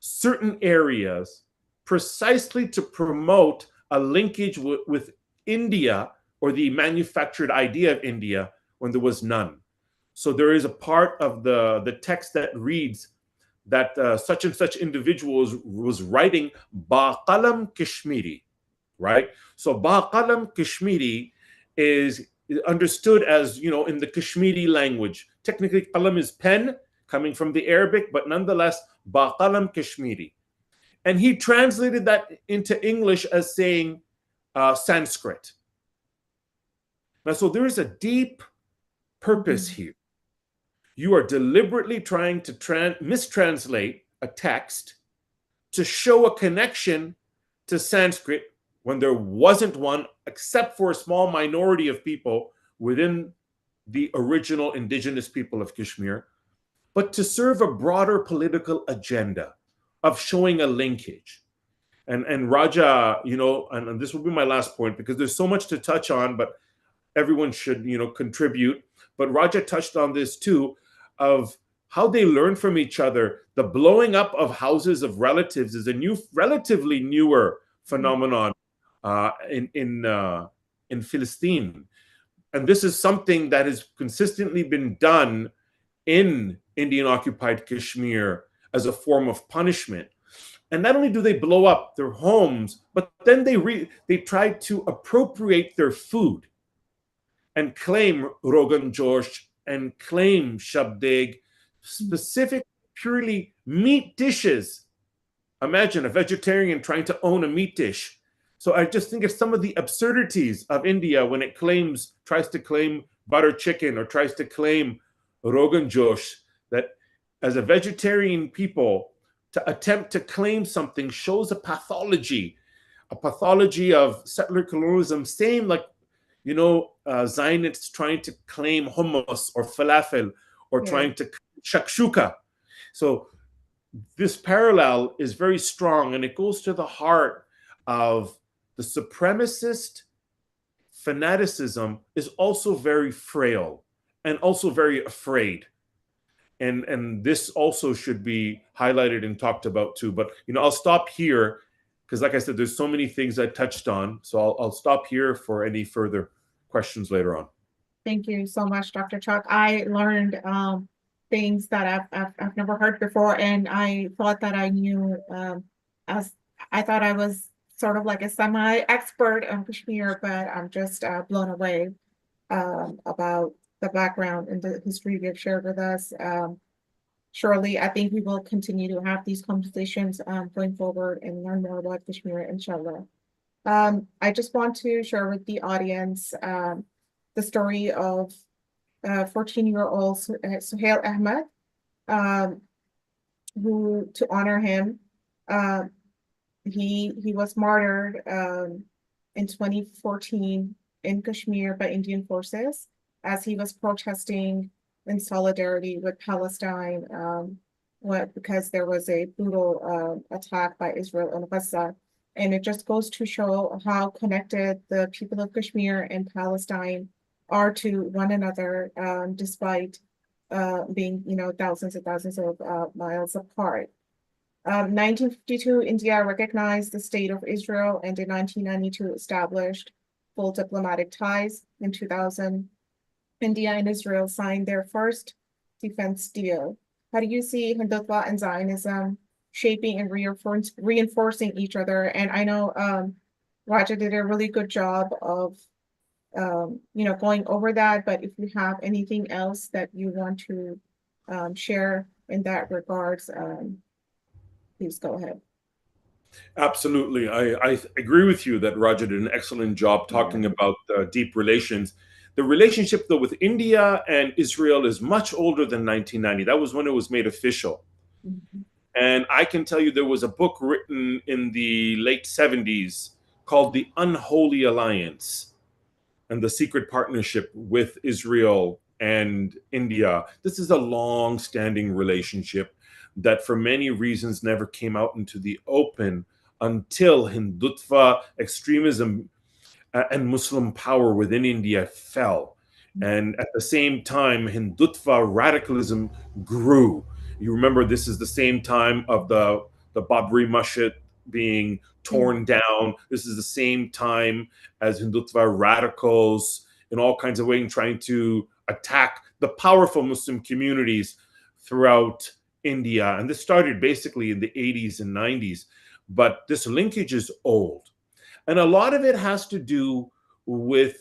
certain areas precisely to promote a linkage with India or the manufactured idea of India when there was none. So there is a part of the text that reads that such and such individuals was writing ba qalam Kashmiri, right? So ba qalam Kashmiri is understood as, in the Kashmiri language. Technically, qalam is pen coming from the Arabic, but nonetheless, ba qalam Kashmiri. And he translated that into English as saying Sanskrit. Now, so there is a deep purpose here. You are deliberately trying to mistranslate a text to show a connection to Sanskrit when there wasn't one, except for a small minority of people within the original indigenous people of Kashmir, but to serve a broader political agenda of showing a linkage. And Raja, and this will be my last point because there's so much to touch on, but everyone should, contribute. But Raja touched on this too, of how they learn from each other. The blowing up of houses of relatives is a relatively newer phenomenon in Palestine. And this is something that has consistently been done in Indian-occupied Kashmir as a form of punishment. And not only do they blow up their homes, but then they try to appropriate their food and claim Rogan Josh and claim Shabdeg, specific, purely meat dishes. Imagine a vegetarian trying to own a meat dish. So I just think of some of the absurdities of India when it tries to claim butter chicken or tries to claim Rogan Josh, that as a vegetarian people, to attempt to claim something shows a pathology of settler colonialism, same like, Zionists trying to claim hummus or falafel or trying to shakshuka. So this parallel is very strong, and it goes to the heart of the supremacist fanaticism is also very frail and also very afraid. And this also should be highlighted and talked about too. But, I'll stop here because, like I said, there's so many things I touched on. So I'll stop here for any further questions later on.
Thank you so much, Dr. Chuck. I learned things that I've never heard before, and I thought that I knew, as I thought I was sort of like a semi-expert on Kashmir, but I'm just blown away about the background and the history you've shared with us. Surely, I think we will continue to have these conversations going forward and learn more about Kashmir, inshallah. I just want to share with the audience the story of 14-year-old Suhail Ahmed, who, to honor him, he was martyred in 2014 in Kashmir by Indian forces as he was protesting in solidarity with Palestine because there was a brutal attack by Israel on Gaza. And it just goes to show how connected the people of Kashmir and Palestine are to one another, despite being, thousands and thousands of miles apart. 1952, India recognized the state of Israel, and in 1992 established full diplomatic ties. In 2000, India and Israel signed their first defense deal. How do you see Hindutva and Zionism shaping and reinforcing each other? And I know Raja did a really good job of going over that, but if you have anything else that you want to share in that regards, please go ahead.
Absolutely. I agree with you that Raja did an excellent job talking about deep relations. The relationship, though, with India and Israel is much older than 1990. That was when it was made official. Mm-hmm. And I can tell you there was a book written in the late 70s called The Unholy Alliance and the Secret Partnership with Israel and India. This is a long-standing relationship that for many reasons never came out into the open until Hindutva extremism and Muslim power within India fell. And at the same time, Hindutva radicalism grew. You remember this is the same time of the Babri Masjid being torn down. This is the same time as Hindutva radicals in all kinds of ways trying to attack the powerful Muslim communities throughout India. And this started basically in the 80s and 90s. But this linkage is old. And a lot of it has to do with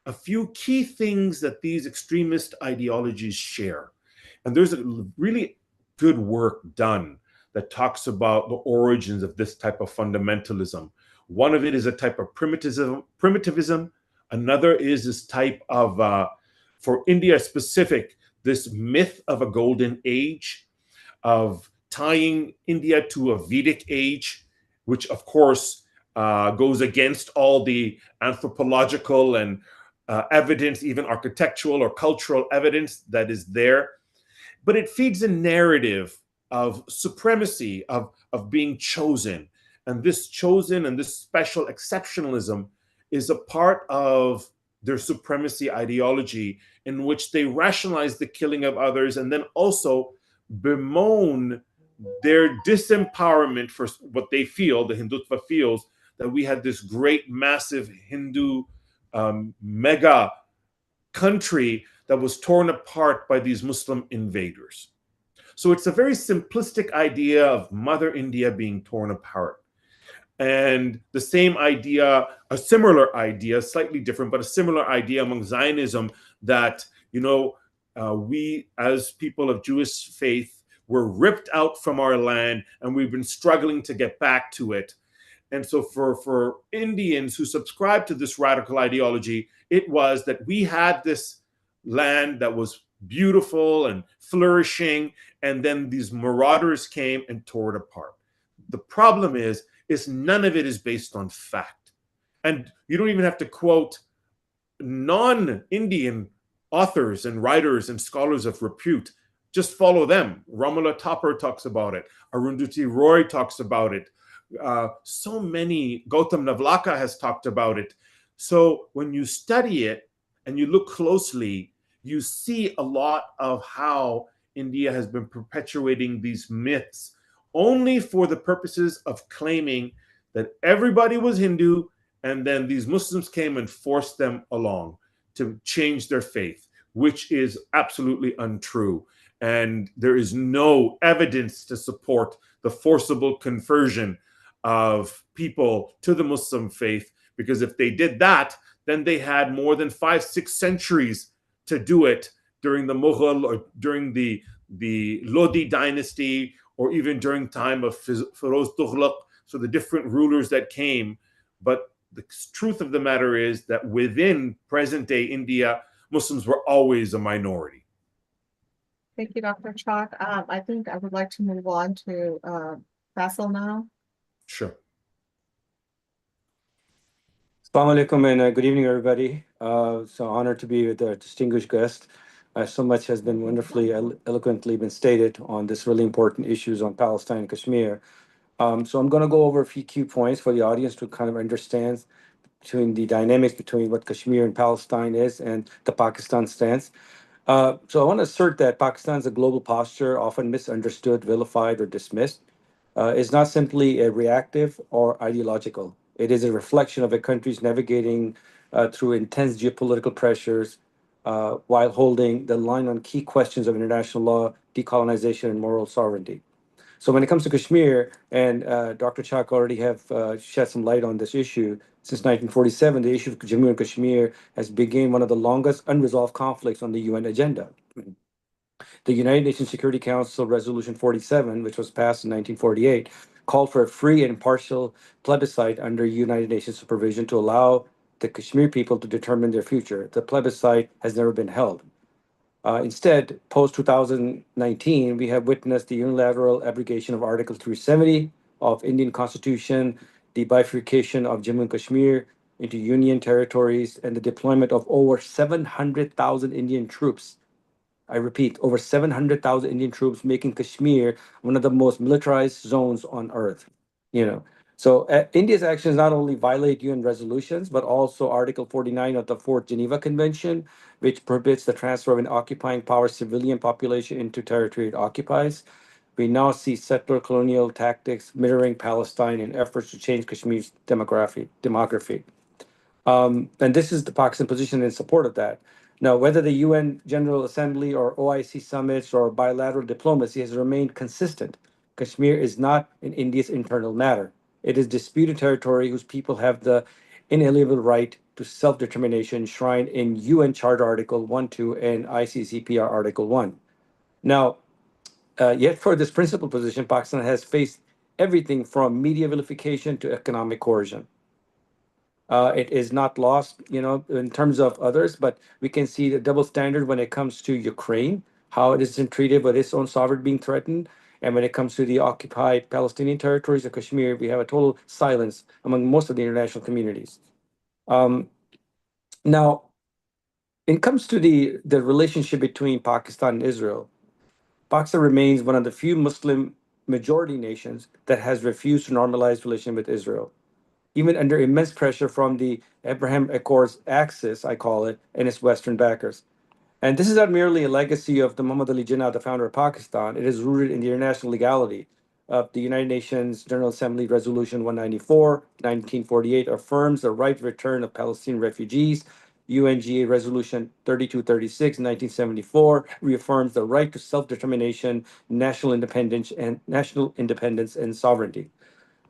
a few key things that these extremist ideologies share. And there's a really good work done that talks about the origins of this type of fundamentalism. One of it is a type of primitivism. Another is this type of, for India specific, this myth of a golden age, of tying India to a Vedic age, which of course goes against all the anthropological and evidence, even architectural or cultural evidence that is there. But it feeds a narrative of supremacy, of being chosen. And this chosen and this special exceptionalism is a part of their supremacy ideology, in which they rationalize the killing of others and then also bemoan their disempowerment for what they feel, the Hindutva feels, that we had this great, massive Hindu mega country that was torn apart by these Muslim invaders. So it's a very simplistic idea of Mother India being torn apart. And the same idea, a similar idea, slightly different, but a similar idea among Zionism that, we as people of Jewish faith were ripped out from our land and we've been struggling to get back to it. And so for Indians who subscribe to this radical ideology, it was that we had this land that was beautiful and flourishing, and then these marauders came and tore it apart. The problem is none of it is based on fact. And you don't even have to quote non-Indian authors and writers and scholars of repute. Just follow them. Ramula Thapar talks about it. Arundhati Roy talks about it. So many, Gautam Navlaka has talked about it. So when you study it and you look closely, you see a lot of how India has been perpetuating these myths only for the purposes of claiming that everybody was Hindu, and then these Muslims came and forced them along to change their faith, which is absolutely untrue. And there is no evidence to support the forcible conversion of people to the Muslim faith, because if they did that, then they had more than 5-6 centuries to do it during the Mughal or during the Lodi dynasty, or even during time of Firoz Tughlaq, so the different rulers that came. But the truth of the matter is that within present-day India, Muslims were always a minority.
Thank you, Dr. Chalk. I think I would like to move on to Faisal now.
Sure.
Assalamu alaikum and good evening, everybody. So honored to be with a distinguished guest. So much has been wonderfully, eloquently been stated on this really important issues on Palestine and Kashmir. So I'm going to go over a few key points for the audience to kind of understand between the dynamics between what Kashmir and Palestine is and the Pakistan stance. So I want to assert that Pakistan's a global posture, often misunderstood, vilified, or dismissed, is not simply a reactive or ideological. It is a reflection of a country's navigating through intense geopolitical pressures while holding the line on key questions of international law, decolonization, and moral sovereignty. So when it comes to Kashmir, and Dr. Chak already have shed some light on this issue, since 1947, the issue of Jammu and Kashmir has become one of the longest unresolved conflicts on the UN agenda. The United Nations Security Council Resolution 47, which was passed in 1948, called for a free and impartial plebiscite under United Nations supervision to allow the Kashmir people to determine their future. The plebiscite has never been held. Instead, post-2019, we have witnessed the unilateral abrogation of Article 370 of Indian Constitution, the bifurcation of Jammu and Kashmir into Union territories, and the deployment of over 700,000 Indian troops. I repeat, over 700,000 Indian troops, making Kashmir one of the most militarized zones on earth. So India's actions not only violate UN resolutions, but also Article 49 of the Fourth Geneva Convention, which prohibits the transfer of an occupying power civilian population into territory it occupies. we now see settler colonial tactics mirroring Palestine in efforts to change Kashmir's demography. And this is the Pakistan position in support of that. Now, whether the UN General Assembly or OIC summits or bilateral diplomacy has remained consistent, Kashmir is not in India's internal matter. It is disputed territory whose people have the inalienable right to self-determination enshrined in UN Charter Article 1.2 and ICCPR Article 1. Now, yet for this principal position, Pakistan has faced everything from media vilification to economic coercion. It is not lost, in terms of others, but we can see the double standard when it comes to Ukraine, how it is treated with its own sovereignty being threatened. And when it comes to the occupied Palestinian territories of Kashmir, we have a total silence among most of the international communities. Now, it comes to the relationship between Pakistan and Israel. Pakistan remains one of the few Muslim majority nations that has refused to normalize relation with Israel, even under immense pressure from the Abraham Accords axis, I call it, and its Western backers. And this is not merely a legacy of the Muhammad Ali Jinnah, the founder of Pakistan. It is rooted in the international legality of the United Nations General Assembly Resolution 194, 1948 affirms the right to return of Palestinian refugees. UNGA Resolution 3236, 1974 reaffirms the right to self-determination, national independence and sovereignty.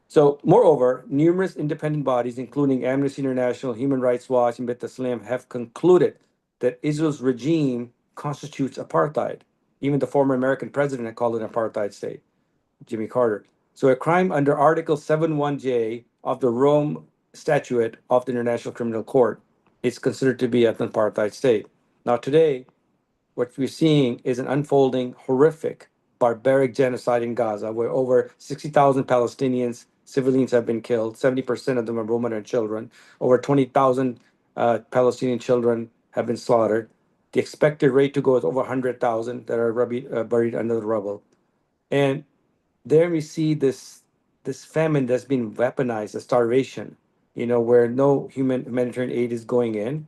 So, moreover, numerous independent bodies, including Amnesty International, Human Rights Watch, and B'Tselem, have concluded that Israel's regime constitutes apartheid. Even the former American president had called it an apartheid state, Jimmy Carter. So, a crime under Article 71J of the Rome Statute of the International Criminal Court is considered to be an apartheid state. Now, today, what we're seeing is an unfolding, horrific, barbaric genocide in Gaza, where over 60,000 Palestinians, civilians have been killed. 70% of them are women and children. Over 20,000 Palestinian children have been slaughtered. The expected rate to go is over 100,000 that are buried under the rubble. And there we see this famine that's been weaponized, a starvation, where no humanitarian aid is going in.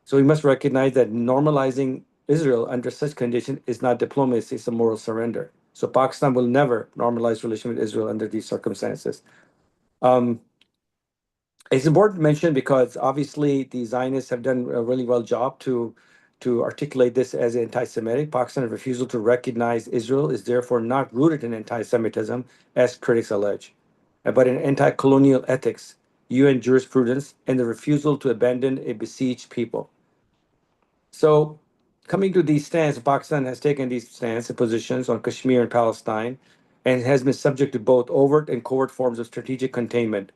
So we must recognize that normalizing Israel under such condition is not diplomacy, it's a moral surrender. So Pakistan will never normalize relation with Israel under these circumstances. It's important to mention because obviously the Zionists have done a really well job to articulate this as anti-Semitic. Pakistan's refusal to recognize Israel is therefore not rooted in anti-Semitism, as critics allege, but in anti-colonial ethics, UN jurisprudence, and the refusal to abandon a besieged people. So, coming to these stands, Pakistan has taken these stance and positions on Kashmir and Palestine, and has been subject to both overt and covert forms of strategic containment.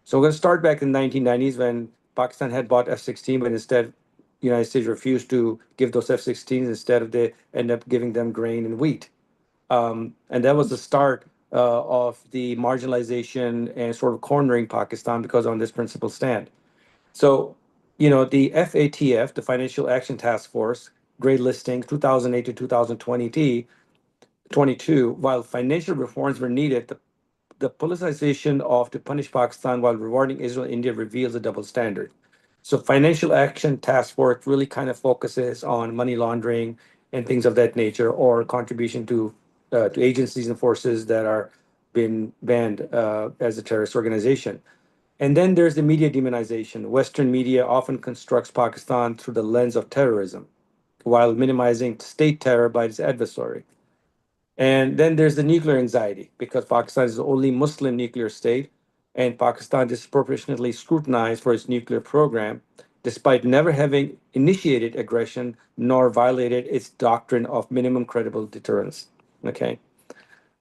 So, we're going to start back in the 1990s when Pakistan had bought F-16, but instead, the United States refused to give those F-16s. Instead of they end up giving them grain and wheat, and that was the start of the marginalization and sort of cornering Pakistan because on this principle stand. So, the FATF, the Financial Action Task Force, grade listing 2008 to 2022, while financial reforms were needed, the politicization of to punish Pakistan while rewarding Israel and India reveals a double standard. So Financial Action Task Force really kind of focuses on money laundering and things of that nature, or contribution to agencies and forces that are been banned as a terrorist organization. And then there's the media demonization. Western media often constructs Pakistan through the lens of terrorism, while minimizing state terror by its adversary. And then there's the nuclear anxiety, because Pakistan is the only Muslim nuclear state, and Pakistan disproportionately scrutinized for its nuclear program, despite never having initiated aggression nor violated its doctrine of minimum credible deterrence. Okay.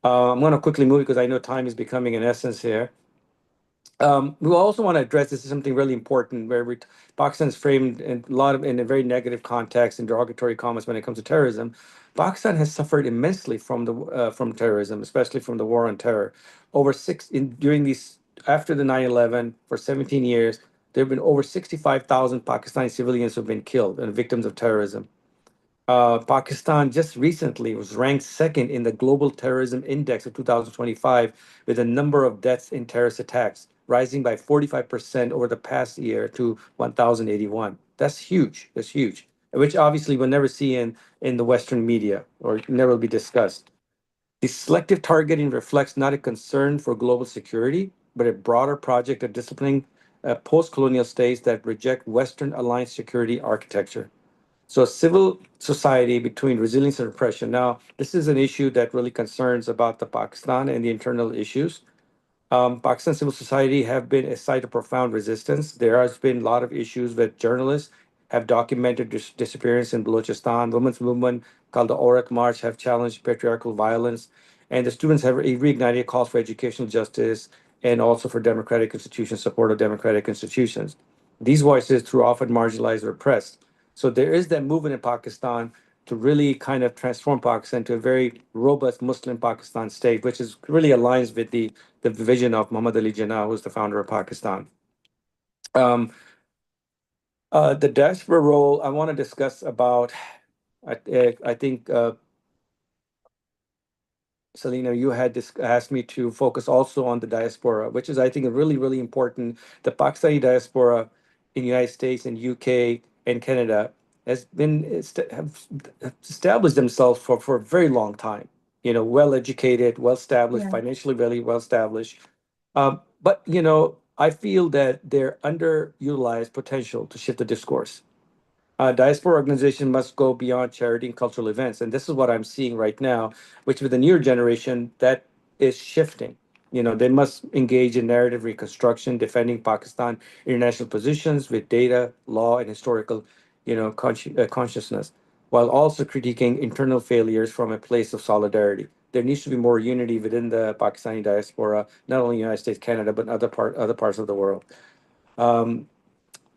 I'm going to quickly move because I know time is becoming an essence here. We also want to address this is something really important where Pakistan is framed in a very negative context and derogatory comments when it comes to terrorism. Pakistan has suffered immensely from terrorism, especially from the war on terror. After the 9/11 for 17 years, there have been over 65,000 Pakistani civilians who have been killed and victims of terrorism. Pakistan just recently was ranked second in the Global Terrorism Index of 2025 with a number of deaths in terrorist attacks, rising by 45% over the past year to 1,081. That's huge. That's huge, which obviously we'll never see in the Western media or never will be discussed. The selective targeting reflects not a concern for global security, but a broader project of disciplining post-colonial states that reject Western aligned security architecture. So civil society between resilience and repression. Now, this is an issue that really concerns about the Pakistan and the internal issues. Pakistan civil society have been a site of profound resistance. There has been a lot of issues that journalists have documented disappearance in Balochistan. Women's movement called the Aurat March have challenged patriarchal violence. And the students have reignited calls for educational justice and also for democratic institutions, support of democratic institutions. These voices, through often marginalized or repressed. So there is that movement in Pakistan to really kind of transform Pakistan to a very robust Muslim Pakistan state, which is really aligns with the vision of Muhammad Ali Jinnah, who's the founder of Pakistan. Um, the diaspora role I want to discuss about, I think, Selena, you had asked me to focus also on the diaspora, which is, I think, really, really important. The Pakistani diaspora in the United States and UK and Canada has been have established themselves for a very long time. You know, well educated, well established,
Yeah.
financially very well established. But I feel that their underutilized potential to shift the discourse. Diaspora organization must go beyond charity and cultural events, and this is what I'm seeing right now, which with the newer generation that is shifting. They must engage in narrative reconstruction, defending Pakistan international positions with data, law, and historical, consciousness, while also critiquing internal failures from a place of solidarity. There needs to be more unity within the Pakistani diaspora, not only United States, Canada, but other parts of the world.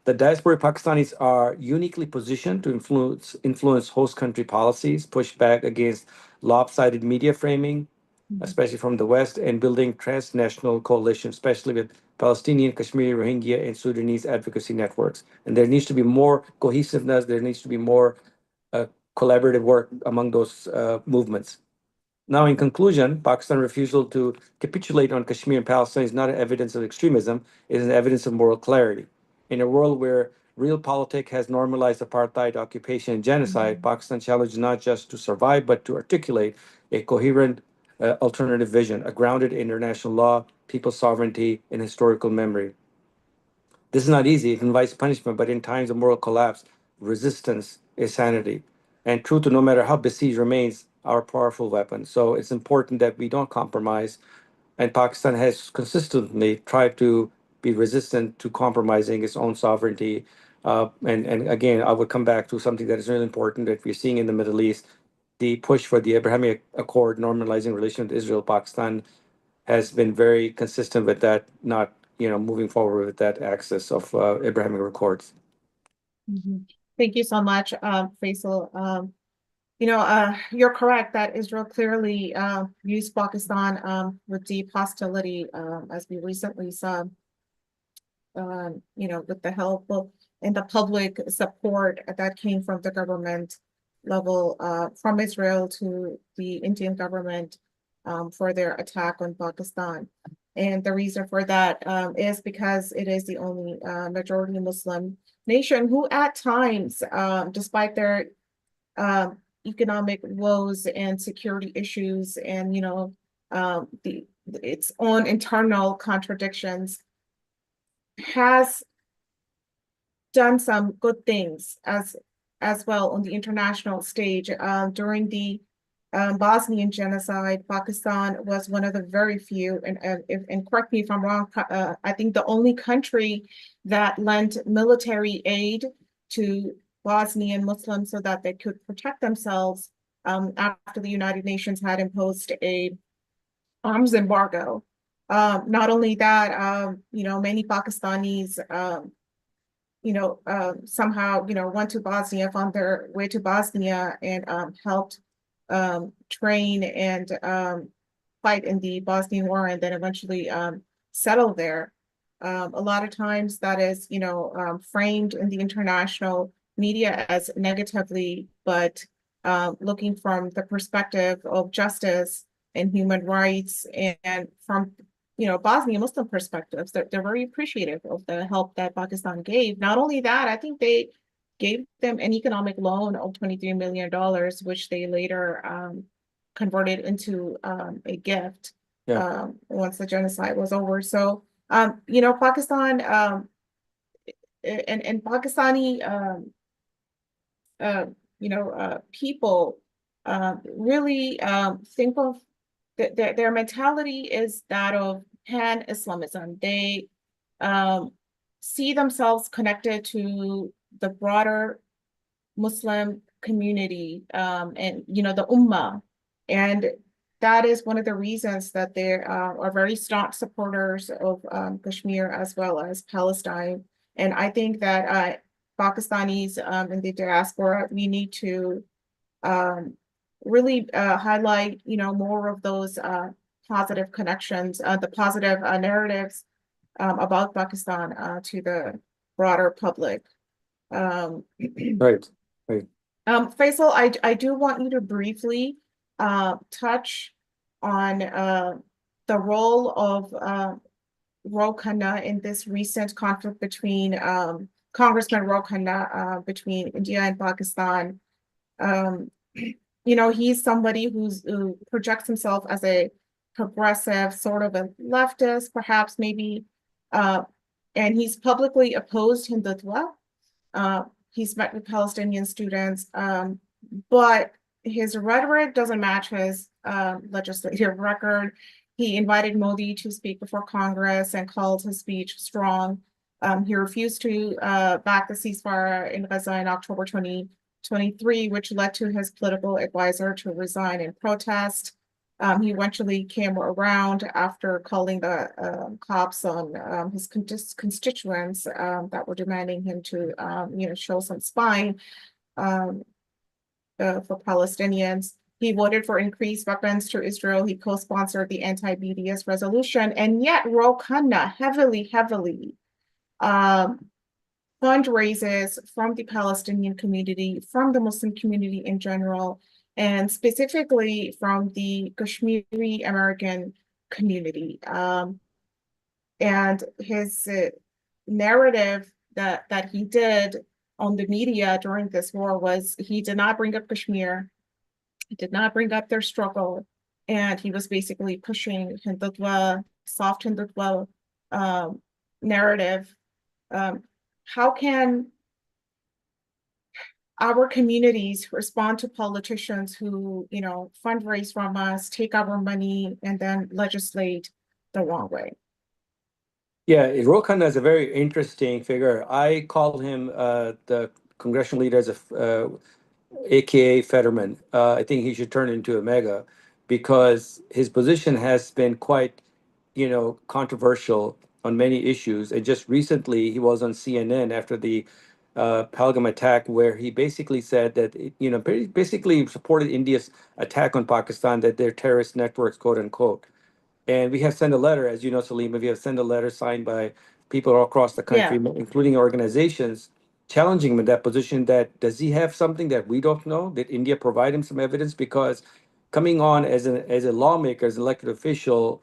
The diaspora Pakistanis are uniquely positioned to influence host country policies, push back against lopsided media framing, especially from the West, and building transnational coalitions, especially with Palestinian, Kashmiri, Rohingya, and Sudanese advocacy networks. And there needs to be more cohesiveness. There needs to be more collaborative work among those movements. Now, in conclusion, Pakistan's refusal to capitulate on Kashmir and Palestine is not an evidence of extremism, it is an evidence of moral clarity. In a world where real politics has normalized apartheid, occupation, and genocide, Pakistan challenges not just to survive, but to articulate a coherent alternative vision, grounded in international law, people's sovereignty, and historical memory. This is not easy. It invites punishment, but in times of moral collapse, resistance is sanity. And truth, no matter how besieged, remains our powerful weapon. So it's important that we don't compromise. And Pakistan has consistently tried to be resistant to compromising its own sovereignty. And again, I would come back to something that is really important that we're seeing in the Middle East. The push for the Abrahamic Accord normalizing relations with Israel, Pakistan has been very consistent with that, not moving forward with that axis of Abrahamic Accords.
Thank you so much, Faisal. You're correct that Israel clearly used Pakistan with deep hostility, as we recently saw, with the help of and the public support that came from the government level, from Israel to the Indian government for their attack on Pakistan. And the reason for that is because it is the only majority Muslim nation who at times, despite their economic woes and security issues and its own internal contradictions, has done some good things as well on the international stage. During the Bosnian genocide, Pakistan was one of the very few, and correct me if I'm wrong, I think the only country that lent military aid to Bosnian Muslims so that they could protect themselves after the United Nations had imposed a arms embargo. Not only that, many Pakistanis, somehow, went to Bosnia, found their way to Bosnia and helped train and fight in the Bosnian War and then eventually settle there. A lot of times that is, framed in the international media as negatively, but looking from the perspective of justice and human rights and from Bosnian Muslim perspectives, they're very appreciative of the help that Pakistan gave. Not only that, I think they gave them an economic loan of $23 million, which they later converted into a gift
Yeah.
once the genocide was over. So, Pakistan and Pakistani people really think of their mentality is that of pan-Islamism. They see themselves connected to the broader Muslim community and the Ummah. And that is one of the reasons that they are very staunch supporters of Kashmir as well as Palestine. And I think that Pakistanis in the diaspora, we need to really highlight, more of those positive connections, the positive narratives about Pakistan to the broader public.
Right. Right.
Faisal, I do want you to briefly touch on the role of Ro Khanna in this recent conflict between Congressman Ro Khanna between India and Pakistan. He's somebody who projects himself as a progressive, sort of a leftist, perhaps maybe, and he's publicly opposed Hindutva. He's met with Palestinian students, but his rhetoric doesn't match his legislative record. He invited Modi to speak before Congress and called his speech strong. He refused to back the ceasefire in Gaza in October 2023, which led to his political advisor to resign in protest. He eventually came around after calling the cops on his constituents that were demanding him to, show some spine for Palestinians. He voted for increased weapons to Israel. He co-sponsored the anti-BDS resolution, and yet Ro Khanna heavily fundraises from the Palestinian community, from the Muslim community in general, and specifically from the Kashmiri American community. And his narrative that he did on the media during this war was he did not bring up Kashmir, he did not bring up their struggle, and he was basically pushing Hindutva, soft Hindutva narrative. How can our communities respond to politicians who, fundraise from us, take our money, and then legislate the wrong way?
Yeah, Ro Khanna is a very interesting figure. I call him the congressional leader as a AKA Fetterman. I think he should turn into a mega because his position has been quite, controversial on many issues. And just recently, he was on CNN after the Pahalgam attack, where he basically said that, basically supported India's attack on Pakistan, that they're terrorist networks, quote unquote. And we have sent a letter, as you know, Salima, we have sent a letter signed by people all across the country, including organizations, challenging him in that position. That does he have something that we don't know? Did India provide him some evidence? Because coming on as a lawmaker, as an elected official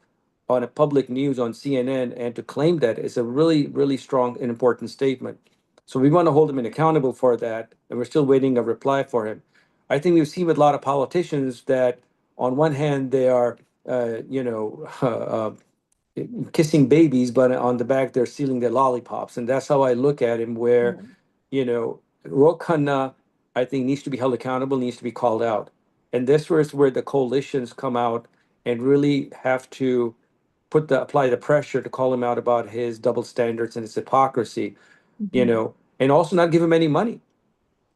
on a public news on CNN, and to claim that is a really, really strong and important statement. So we want to hold him accountable for that, and we're still waiting a reply for him. I think we've seen with a lot of politicians that on one hand they are kissing babies, but on the back they're stealing their lollipops, and that's how I look at him. Where Ro Khanna, I think, needs to be held accountable, needs to be called out, and this is where the coalitions come out and really have to apply the pressure to call him out about his double standards and his hypocrisy, and also not give him any money.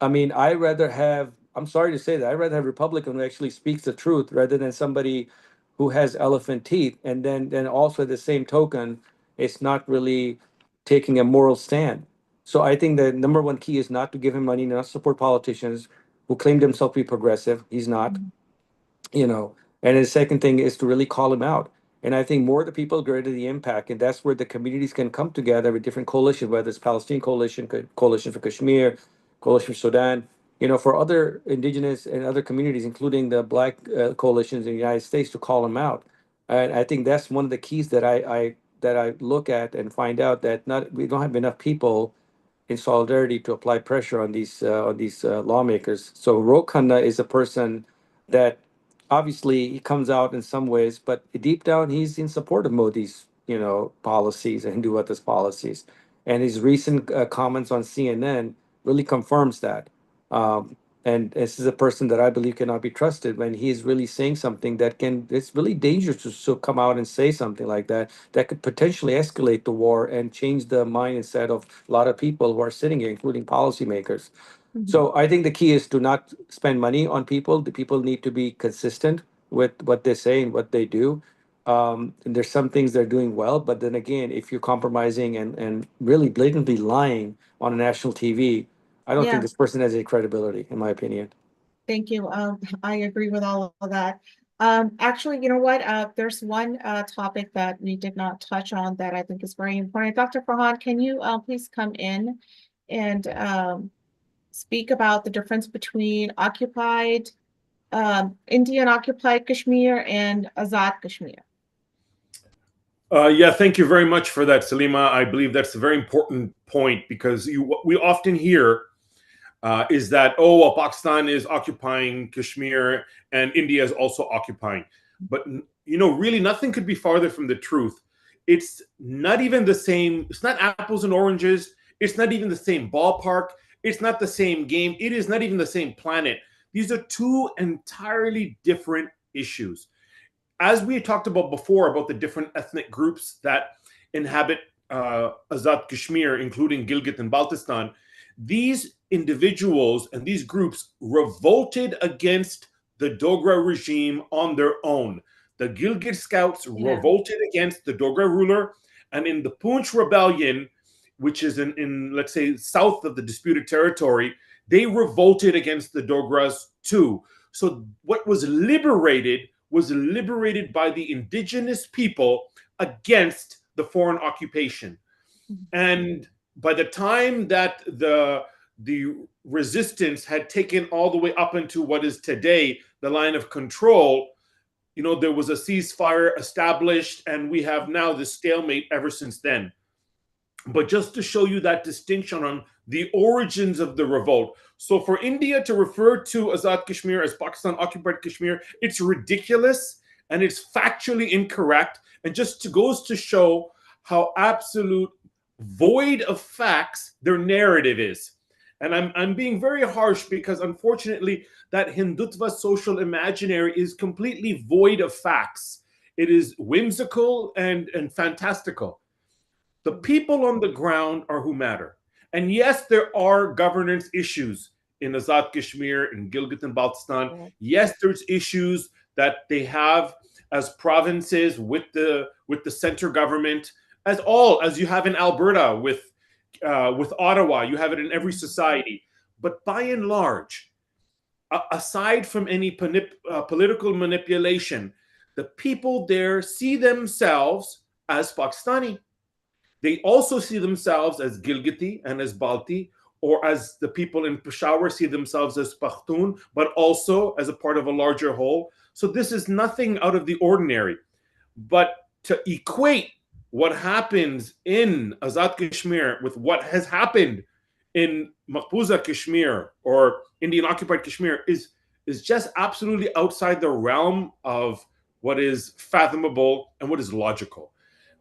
I mean, I'm sorry to say that, I'd rather have a Republican who actually speaks the truth rather than somebody who has elephant teeth. And then also at the same token, it's not really taking a moral stand. So I think the number one key is not to give him money, not support politicians who claim themselves to be progressive. He's not, you know. And the second thing is to really call him out. And I think more the people, greater the impact. And that's where the communities can come together with different coalitions, whether it's Palestinian coalition, coalition for Kashmir, coalition for Sudan, for other indigenous and other communities, including the Black coalitions in the United States, to call them out. And I think that's one of the keys that I look at and find out that we don't have enough people in solidarity to apply pressure on these lawmakers. So Ro Khanna is a person that obviously he comes out in some ways, but deep down he's in support of Modi's, policies and Hinduism policies. And his recent comments on CNN really confirms that. Um, and this is a person that I believe cannot be trusted when he is really saying something that it's really dangerous to so come out and say something like that, that could potentially escalate the war and change the mindset of a lot of people who are sitting here, including policymakers.
Mhm.
So I think the key is to not spend money on people. The people need to be consistent with what they say and what they do. And there's some things they're doing well, but then again, if you're compromising and really blatantly lying on a national TV, I don't think
Yeah,
this person has any credibility, in my opinion.
thank you. I agree with all of that. Actually, you know what? There's one topic that we did not touch on that I think is very important. Dr. Farhan, can you please come in and speak about the difference between Indian occupied Kashmir and Azad Kashmir?
Yeah, thank you very much for that, Salima. I believe that's a very important point because what we often hear is that, well, Pakistan is occupying Kashmir and India is also occupying. But, really nothing could be farther from the truth. It's not even the same. It's not apples and oranges. It's not even the same ballpark. It's not the same game. It is not even the same planet. These are two entirely different issues. As we talked about before, about the different ethnic groups that inhabit Azad Kashmir, including Gilgit and Baltistan, these individuals and these groups revolted against the Dogra regime on their own. The Gilgit scouts revolted against the Dogra ruler, and in the Poonch rebellion, which is in let's say south of the disputed territory, they revolted against the Dogras too. So what was liberated by the indigenous people against the foreign occupation. And by the time that the resistance had taken all the way up into what is today the line of control, there was a ceasefire established, and we have now this stalemate ever since then. But just to show you that distinction on the origins of the revolt. So for India to refer to Azad Kashmir as Pakistan occupied Kashmir, it's ridiculous and it's factually incorrect, and just goes to show how absolute void of facts their narrative is. And I'm being very harsh because unfortunately that Hindutva social imaginary is completely void of facts. It is whimsical and fantastical. The people on the ground are who matter. And yes, there are governance issues in Azad Kashmir, in Gilgit and Baltistan. Yes, there's issues that they have as provinces with the center government, as you have in Alberta with Ottawa. You have it in every society. But by and large, aside from any political manipulation, the people there see themselves as Pakistani. They also see themselves as Gilgiti and as Balti, or as the people in Peshawar see themselves as Pakhtun, but also as a part of a larger whole. So this is nothing out of the ordinary. But to equate what happens in Azad Kashmir with what has happened in Maqbuza Kashmir or Indian occupied Kashmir is just absolutely outside the realm of what is fathomable and what is logical.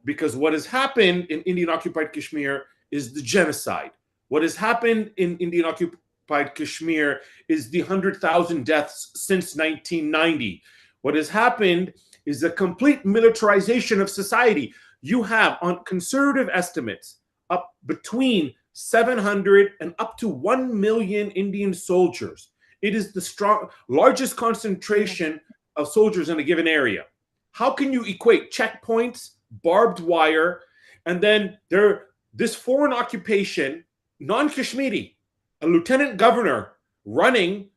Because what has happened in Indian occupied Kashmir is the genocide. What has happened in Indian occupied Kashmir is the 100,000 deaths since 1990. What has happened is a complete militarization of society. You have, on conservative estimates, up between 700 and up to 1 million Indian soldiers. It is the largest concentration of soldiers in a given area. How can you equate checkpoints, barbed wire, and then this foreign occupation, non-Kashmiri, a lieutenant governor running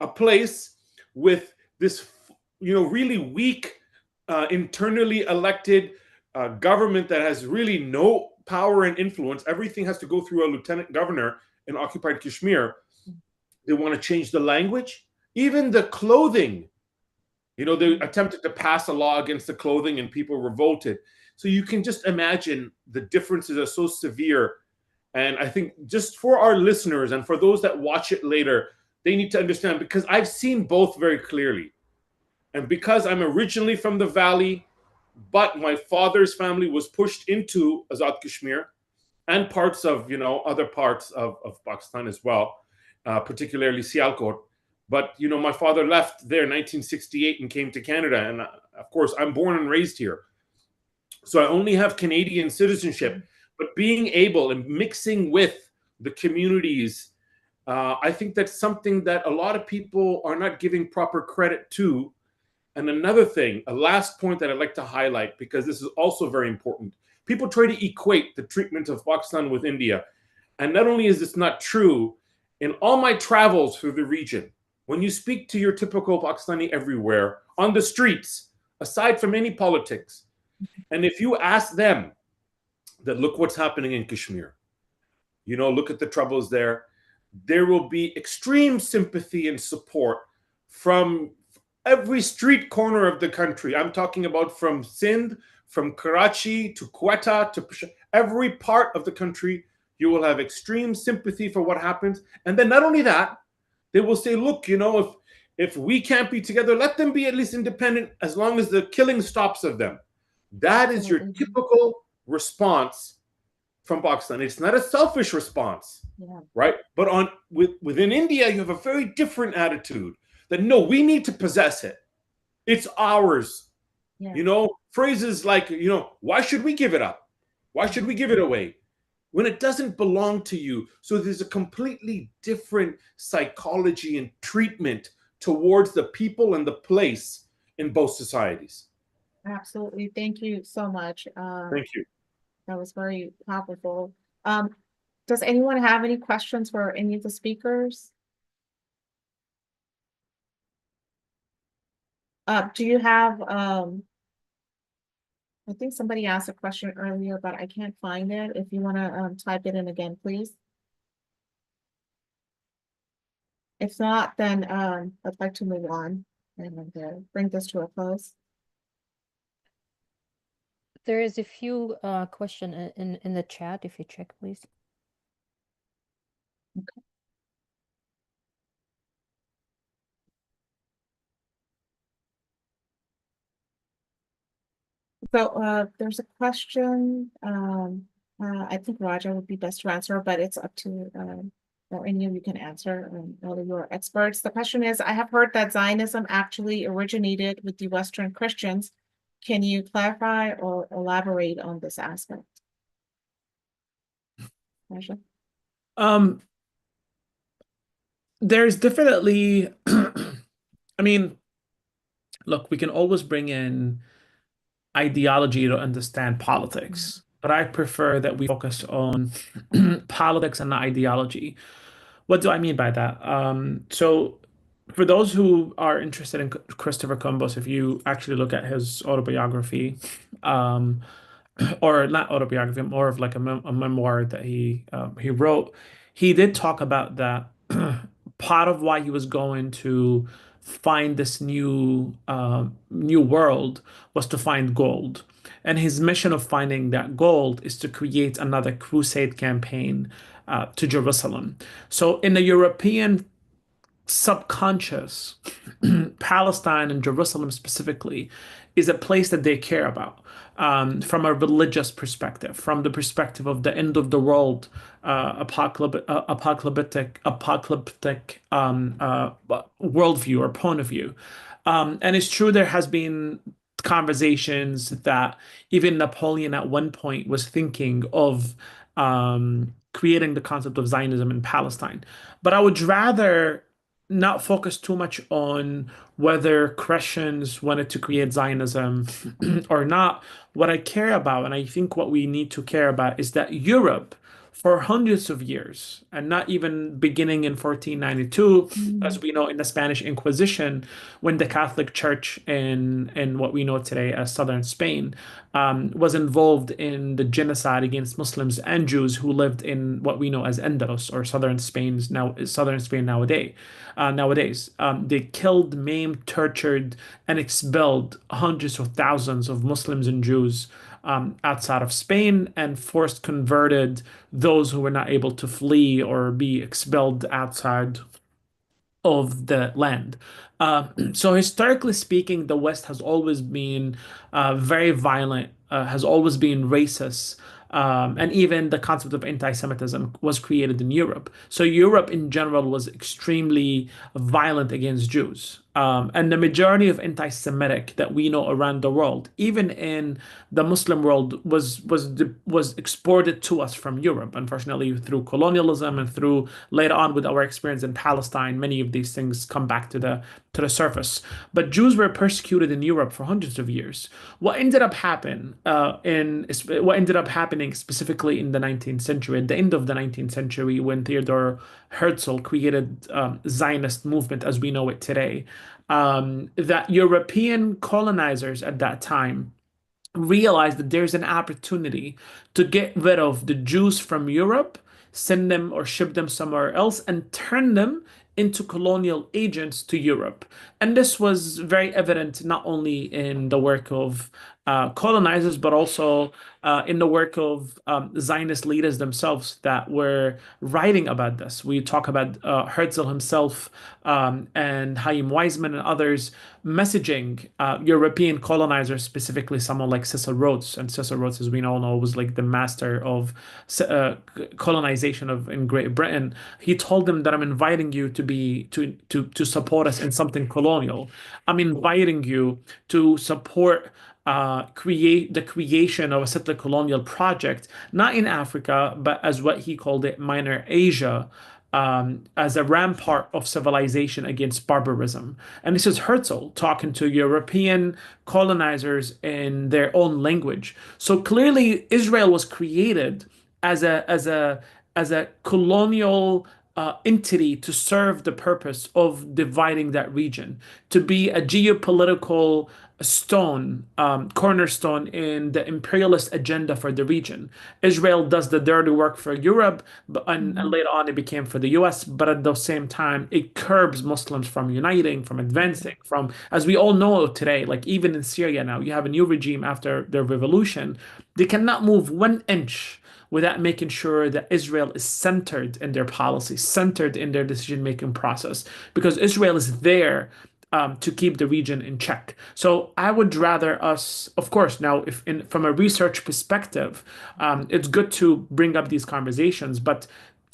a place with this, really weak, internally elected government that has really no power and influence. Everything has to go through a lieutenant governor in occupied Kashmir. They want to change the language, even the clothing. They attempted to pass a law against the clothing and people revolted. So you can just imagine the differences are so severe. And I think just for our listeners and for those that watch it later, they need to understand, because I've seen both very clearly. And because I'm originally from the valley, but my father's family was pushed into Azad Kashmir and parts of, other parts of Pakistan as well, particularly Sialkot. But, my father left there in 1968 and came to Canada. And of course, I'm born and raised here. So I only have Canadian citizenship, but being able and mixing with the communities, I think that's something that a lot of people are not giving proper credit to. And another thing, a last point that I'd like to highlight, because this is also very important. People try to equate the treatment of Pakistan with India. And not only is this not true, in all my travels through the region, when you speak to your typical Pakistani everywhere, on the streets, aside from any politics, and if you ask them that look what's happening in Kashmir, look at the troubles there, there will be extreme sympathy and support from every street corner of the country. I'm talking about from Sindh, from Karachi to Quetta to every part of the country. You will have extreme sympathy for what happens. And then not only that, they will say, look, if we can't be together, let them be at least independent as long as the killing stops of them. That is your typical response from Pakistan. It's not a selfish response, right? But within India, you have a very different attitude that no, we need to possess it. It's ours. Phrases like, why should we give it up? Why should we give it away when it doesn't belong to you? So there's a completely different psychology and treatment towards the people and the place in both societies.
Absolutely. Thank you so much.
Thank you.
That was very powerful. Does anyone have any questions for any of the speakers? Do you have, I think somebody asked a question earlier, but I can't find it. If you want to type it in again, please. If not, then I'd like to move on and bring this to a close.
There is a few question in the chat, if you check, please.
Okay. So there's a question. I think Raja would be best to answer, but it's up to or any of you can answer. All of you are experts. The question is, I have heard that Zionism actually originated with the Western Christians. Can you clarify or elaborate on this aspect? Raja?
There's definitely, I mean, look, we can always bring in ideology to understand politics, but I prefer that we focus on politics and not ideology. What do I mean by that? So for those who are interested in Christopher Columbus, if you actually look at his autobiography, or not autobiography, more of like a memoir that he wrote, he did talk about that part of why he was going to find this new world was to find gold. And his mission of finding that gold is to create another crusade campaign to Jerusalem. So in the European subconscious, Palestine and Jerusalem specifically is a place that they care about from a religious perspective, from the perspective of the end of the world, apocalyptic worldview or point of view. And it's true there has been conversations that even Napoleon at one point was thinking of creating the concept of Zionism in Palestine. But I would rather not focus too much on whether Christians wanted to create Zionism or not. What I care about, and I think what we need to care about, is that Europe, for hundreds of years, and not even beginning in 1492, as we know in the Spanish Inquisition, when the Catholic Church in what we know today as southern Spain was involved in the genocide against Muslims and Jews who lived in what we know as Andalus or southern Spain nowadays. They killed, maimed, tortured, and expelled hundreds of thousands of Muslims and Jews outside of Spain, and forced converted those who were not able to flee or be expelled outside of the land. So historically speaking, the West has always been very violent, has always been racist. And even the concept of anti-Semitism was created in Europe. So Europe in general was extremely violent against Jews. And the majority of anti-Semitic that we know around the world, even in the Muslim world, was exported to us from Europe. Unfortunately, through colonialism and through later on with our experience in Palestine, many of these things come back to the surface. But Jews were persecuted in Europe for hundreds of years. What ended up happening specifically in the 19th century, at the end of the 19th century, when Theodor Herzl created Zionist movement as we know it today, that European colonizers at that time realize that there's an opportunity to get rid of the Jews from Europe, send them or ship them somewhere else, and turn them into colonial agents to Europe. And this was very evident not only in the work of colonizers, but also in the work of Zionist leaders themselves that were writing about this. We talk about Herzl himself and Chaim Weizmann and others messaging European colonizers, specifically someone like Cecil Rhodes. And Cecil Rhodes, as we all know, was like the master of colonization in Great Britain. He told them that I'm inviting you to support us in something colonial. I'm inviting you to support the creation of a settler colonial project, not in Africa, but as what he called it, Minor Asia, as a rampart of civilization against barbarism. And this is Herzl talking to European colonizers in their own language. So clearly, Israel was created as a colonial entity to serve the purpose of dividing that region, to be a geopolitical cornerstone in the imperialist agenda for the region. Israel does the dirty work for Europe, and later on it became for the US, but at the same time, it curbs Muslims from uniting, from advancing, from, as we all know today, like even in Syria now, you have a new regime after the revolution. They cannot move 1 inch without making sure that Israel is centered in their policy, centered in their decision-making process, because Israel is there to keep the region in check. So I would rather us, of course, now from a research perspective, it's good to bring up these conversations, but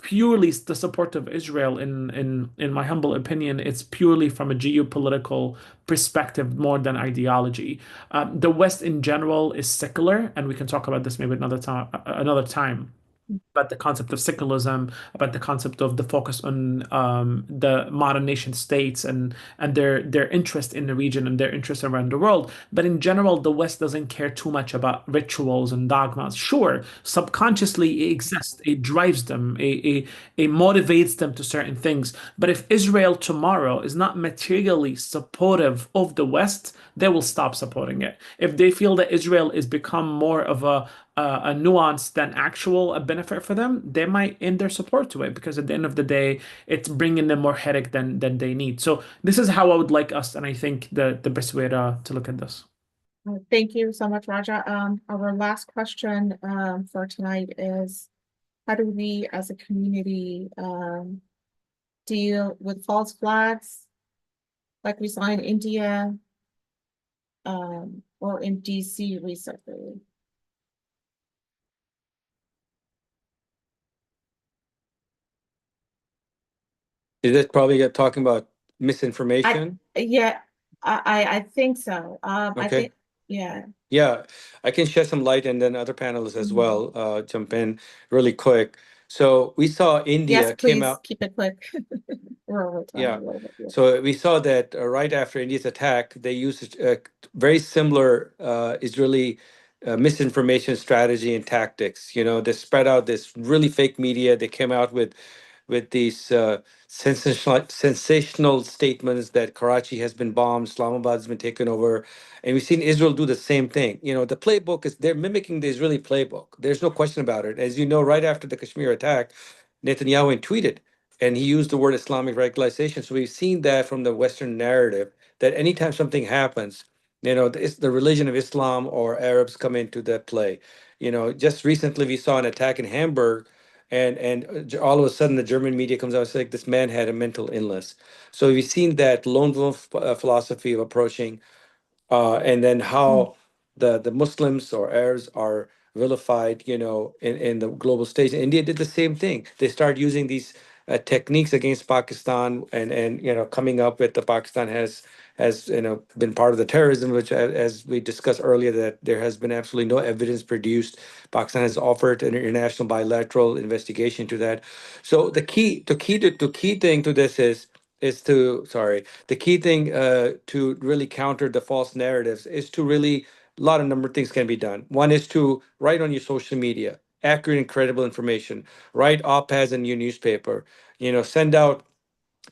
purely the support of Israel, in my humble opinion, it's purely from a geopolitical perspective more than ideology. The West in general is secular, and we can talk about this maybe another time. About the concept of secularism, about the concept of the focus on the modern nation states and their interest in the region and their interest around the world. But in general, the West doesn't care too much about rituals and dogmas. Sure, subconsciously it exists, it drives them, it motivates them to certain things. But if Israel tomorrow is not materially supportive of the West, they will stop supporting it. If they feel that Israel is become more of a nuance than actual a benefit for them, they might end their support to it, because at the end of the day, it's bringing them more headache than they need. So this is how I would like us, and I think the best way to look at this.
Thank you so much, Raja. Our last question for tonight is, how do we as a community deal with false flags like we saw in India or in DC recently?
Is it probably talking about misinformation?
I think so. I
Okay.
think, yeah.
Yeah, I can shed some light, and then other panelists as well jump in really quick. So we saw India
Yes,
came
please
out.
keep it quick. We're over time
Yeah.
a little bit. Yeah.
So we saw that right after India's attack, they used a very similar Israeli misinformation strategy and tactics. You know, they spread out this really fake media. They came out with these sensational statements that Karachi has been bombed, Islamabad has been taken over, and we've seen Israel do the same thing. You know, the playbook is they're mimicking the Israeli playbook. There's no question about it. As you know, right after the Kashmir attack, Netanyahu tweeted, and he used the word Islamic radicalization. So we've seen that from the Western narrative that anytime something happens, you know, the religion of Islam or Arabs come into that play. You know, just recently we saw an attack in Hamburg, and all of a sudden the German media comes out and says like, this man had a mental illness. So we've seen that lone wolf philosophy of approaching, and then how the Muslims or Arabs are vilified, in the global stage. India did the same thing. They started using these techniques against Pakistan, and coming up with the Pakistan has been part of the terrorism, which as we discussed earlier, that there has been absolutely no evidence produced. Pakistan has offered an international bilateral investigation to that. So the key thing to this is to sorry the key thing to really counter the false narratives is to really a lot of number of things can be done. One is to write on your social media accurate and credible information. Write op-eds in your newspaper. Send out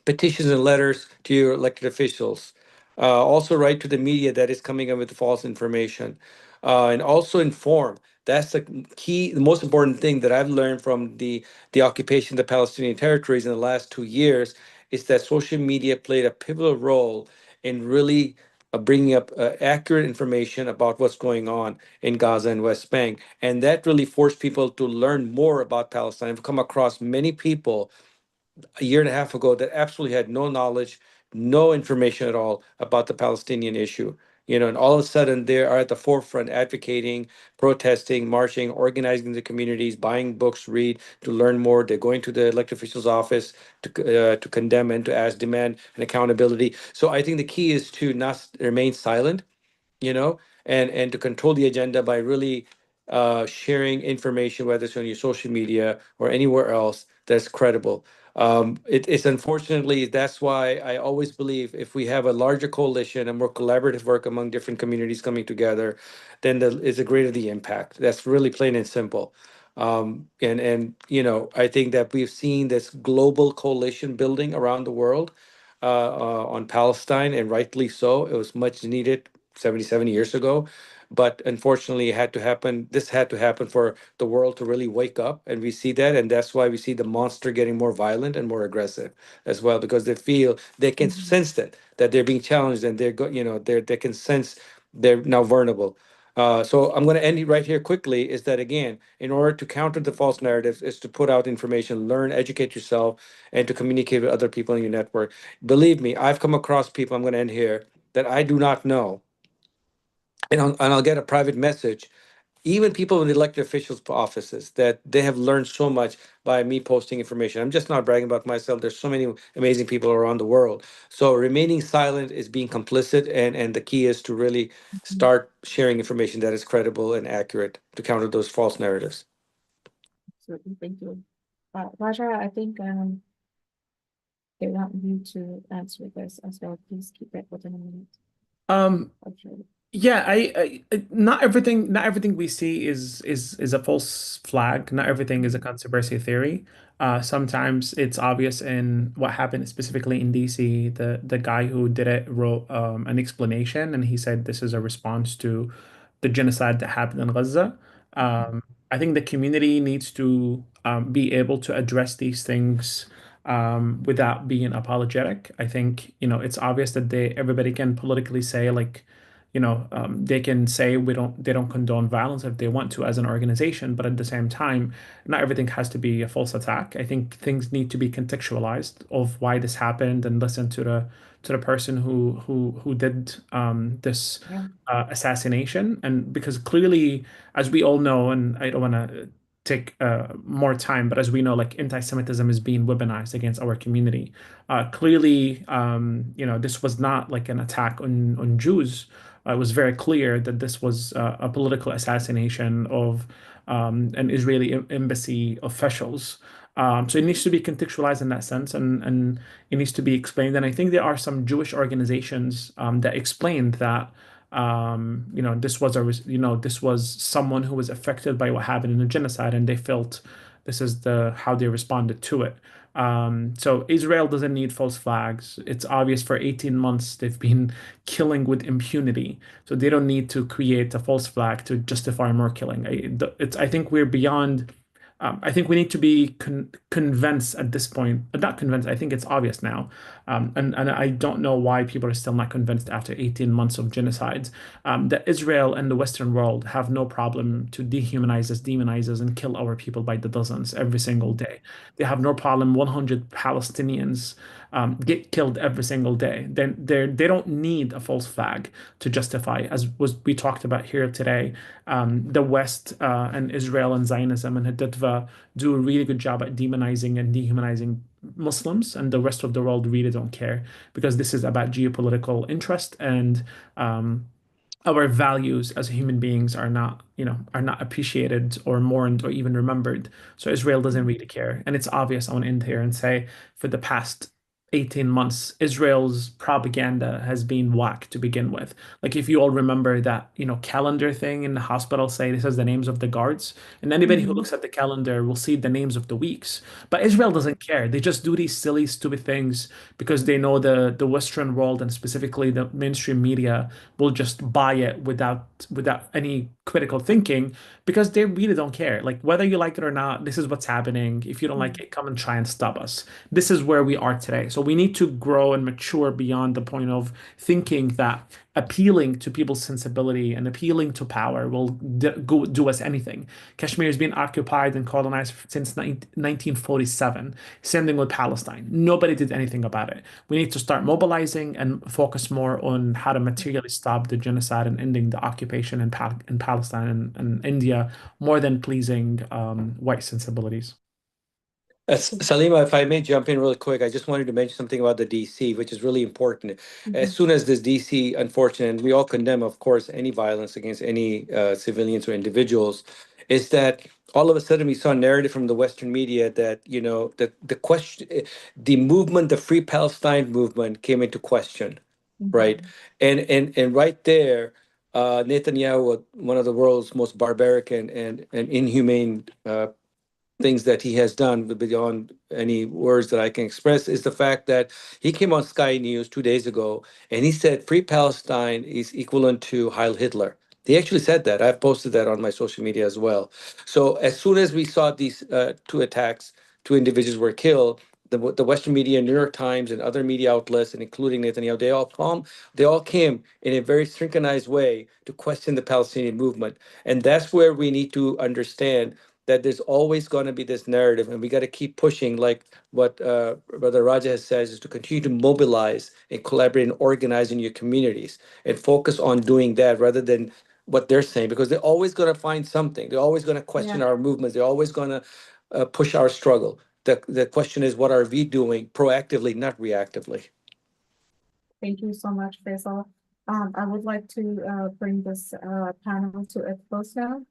petitions and letters to your elected officials. Also, write to the media that is coming up with false information, and also inform. That's the key, the most important thing that I've learned from the occupation of the Palestinian territories in the last 2 years is that social media played a pivotal role in really bringing up accurate information about what's going on in Gaza and West Bank, and that really forced people to learn more about Palestine. I've come across many people a year and a half ago that absolutely had no knowledge, no information at all about the Palestinian issue. And all of a sudden they are at the forefront advocating, protesting, marching, organizing the communities, buying books, read to learn more. They're going to the elected official's office to condemn and to ask, demand, and accountability. So I think the key is to not remain silent, and to control the agenda by really sharing information, whether it's on your social media or anywhere else that's credible. It's unfortunately that's why I always believe if we have a larger coalition and more collaborative work among different communities coming together, then it's a greater the impact. That's really plain and simple. And I think that we've seen this global coalition building around the world on Palestine, and rightly so. It was much needed 77 years ago. But unfortunately, it had to happen. This had to happen for the world to really wake up, and we see that, and that's why we see the monster getting more violent and more aggressive as well, because they feel they can sense that they're being challenged, and they can sense they're now vulnerable. So I'm going to end it right here quickly. Is that again, in order to counter the false narratives, is to put out information, learn, educate yourself, and to communicate with other people in your network. Believe me, I've come across people. I'm going to end here that I do not know, and I'll get a private message, even people in elected officials' offices, that they have learned so much by me posting information. I'm just not bragging about myself. There's so many amazing people around the world. So remaining silent is being complicit, and the key is to really start sharing information that is credible and accurate to counter those false narratives.
Absolutely, thank you. Raja, I think they want you to answer this as well. Please keep it within a minute.
Um,
Okay.
Yeah, not everything we see is a false flag. Not everything is a conspiracy theory. Sometimes it's obvious in what happened specifically in DC. The guy who did it wrote an explanation, and he said this is a response to the genocide that happened in Gaza. I think the community needs to be able to address these things without being apologetic. I think, it's obvious that everybody can politically say like, they can say they don't condone violence if they want to as an organization, but at the same time, not everything has to be a false attack. I think things need to be contextualized of why this happened and listen to the person who did this
Yeah.
assassination. And because clearly, as we all know, and I don't want to take more time, but as we know, like anti-Semitism is being weaponized against our community. Clearly, this was not like an attack on Jews. It was very clear that this was a political assassination of an Israeli embassy officials. So it needs to be contextualized in that sense, and it needs to be explained. And I think there are some Jewish organizations that explained that this was someone who was affected by what happened in the genocide, and they felt this is how they responded to it. So Israel doesn't need false flags. It's obvious for 18 months they've been killing with impunity. So they don't need to create a false flag to justify more killing. I think we're beyond I think we need to be convinced at this point, not convinced, I think it's obvious now. And I don't know why people are still not convinced after 18 months of genocides, that Israel and the Western world have no problem to dehumanize us, demonize us, and kill our people by the dozens every single day. They have no problem 100 Palestinians get killed every single day. They don't need a false flag to justify, as was we talked about here today. The West and Israel and Zionism and Haditva do a really good job at demonizing and dehumanizing Muslims, and the rest of the world really don't care because this is about geopolitical interest and our values as human beings are not, are not appreciated or mourned or even remembered. So Israel doesn't really care. And it's obvious. I want to end here and say for the past 18 months, Israel's propaganda has been whack to begin with. Like if you all remember that, calendar thing in the hospital, say this is the names of the guards, and anybody who looks at the calendar will see the names of the weeks. But Israel doesn't care. They just do these silly, stupid things because they know the Western world and specifically the mainstream media will just buy it without any critical thinking because they really don't care. Like whether you like it or not, this is what's happening. If you don't like it, come and try and stop us. This is where we are today. So we need to grow and mature beyond the point of thinking that appealing to people's sensibility and appealing to power will do us anything. Kashmir has been occupied and colonized since 1947. Same thing with Palestine. Nobody did anything about it. We need to start mobilizing and focus more on how to materially stop the genocide and ending the occupation in Palestine and India more than pleasing white sensibilities.
Salima, if I may jump in really quick, I just wanted to mention something about the DC, which is really important. As soon as this DC, unfortunate, and we all condemn, of course, any violence against any civilians or individuals, is that all of a sudden we saw a narrative from the Western media that, that the question, the movement, the Free Palestine movement came into question, right? And right there, Netanyahu, one of the world's most barbaric and inhumane things that he has done beyond any words that I can express is the fact that he came on Sky News 2 days ago and he said Free Palestine is equivalent to Heil Hitler. He actually said that. I've posted that on my social media as well. So as soon as we saw these two attacks, two individuals were killed, the Western media, New York Times, and other media outlets, and including Netanyahu, they all came in a very synchronized way to question the Palestinian movement. And that's where we need to understand that there's always going to be this narrative, and we got to keep pushing, like what Brother Raja has said, is to continue to mobilize and collaborate and organize in your communities and focus on doing that rather than what they're saying, because they're always going to find something. They're always going to question our movements. They're always going to push our struggle. The question is, what are we doing proactively, not reactively?
Thank you so much, Faisal. I would like to bring this panel to a close now.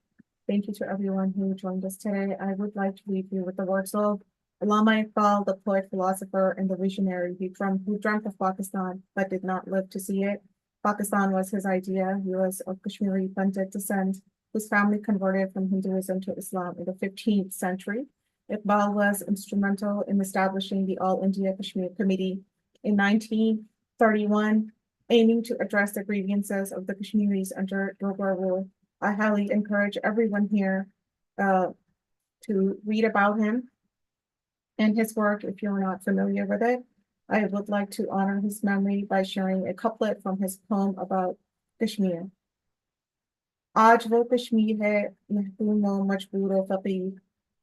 Thank you to everyone who joined us today. I would like to leave you with the words of Allama Iqbal, the poet, philosopher, and the visionary who dreamt of Pakistan but did not live to see it. Pakistan was his idea. He was of Kashmiri Pandit descent, whose family converted from Hinduism to Islam in the 15th century. Iqbal was instrumental in establishing the All India Kashmir Committee in 1931, aiming to address the grievances of the Kashmiris under Dogra rule. I highly encourage everyone here to read about him and his work if you're not familiar with it. I would like to honor his memory by sharing a couplet from his poem about Kashmir. आज वो कश्मीर है महतूम व मजबूर व फकीर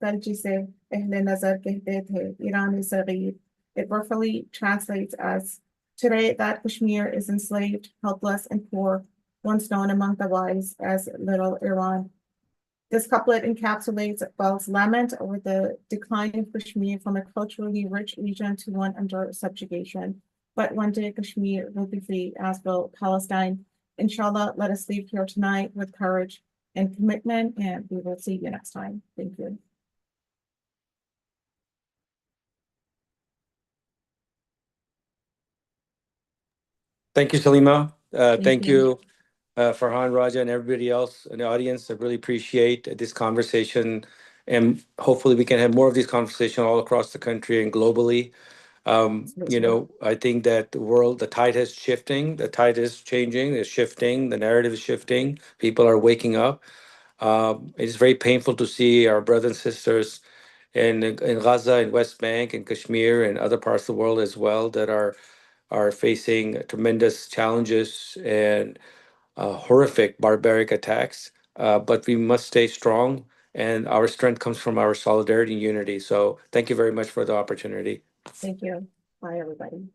कल जिसे अहले नजर कहते थे ईरानी Sagir. It roughly translates as, today that Kashmir is enslaved, helpless, and poor, once known among the wise as Little Iran. This couplet encapsulates Iqbal's lament over the decline of Kashmir from a culturally rich region to one under subjugation. But one day Kashmir will be free, as will Palestine. Inshallah, let us leave here tonight with courage and commitment, and we will see you next time. Thank you.
Thank you, Salima. Thank you. Farhan, Raja, and everybody else in the audience. I really appreciate this conversation, and hopefully we can have more of these conversations all across the country and globally. I think that the tide is shifting, the tide is changing, it's shifting, the narrative is shifting, people are waking up. It is very painful to see our brothers and sisters in Gaza, in West Bank, in Kashmir, and other parts of the world as well that are facing tremendous challenges and horrific barbaric attacks. But we must stay strong, and our strength comes from our solidarity and unity. So thank you very much for the opportunity.
Thank you. Bye, everybody.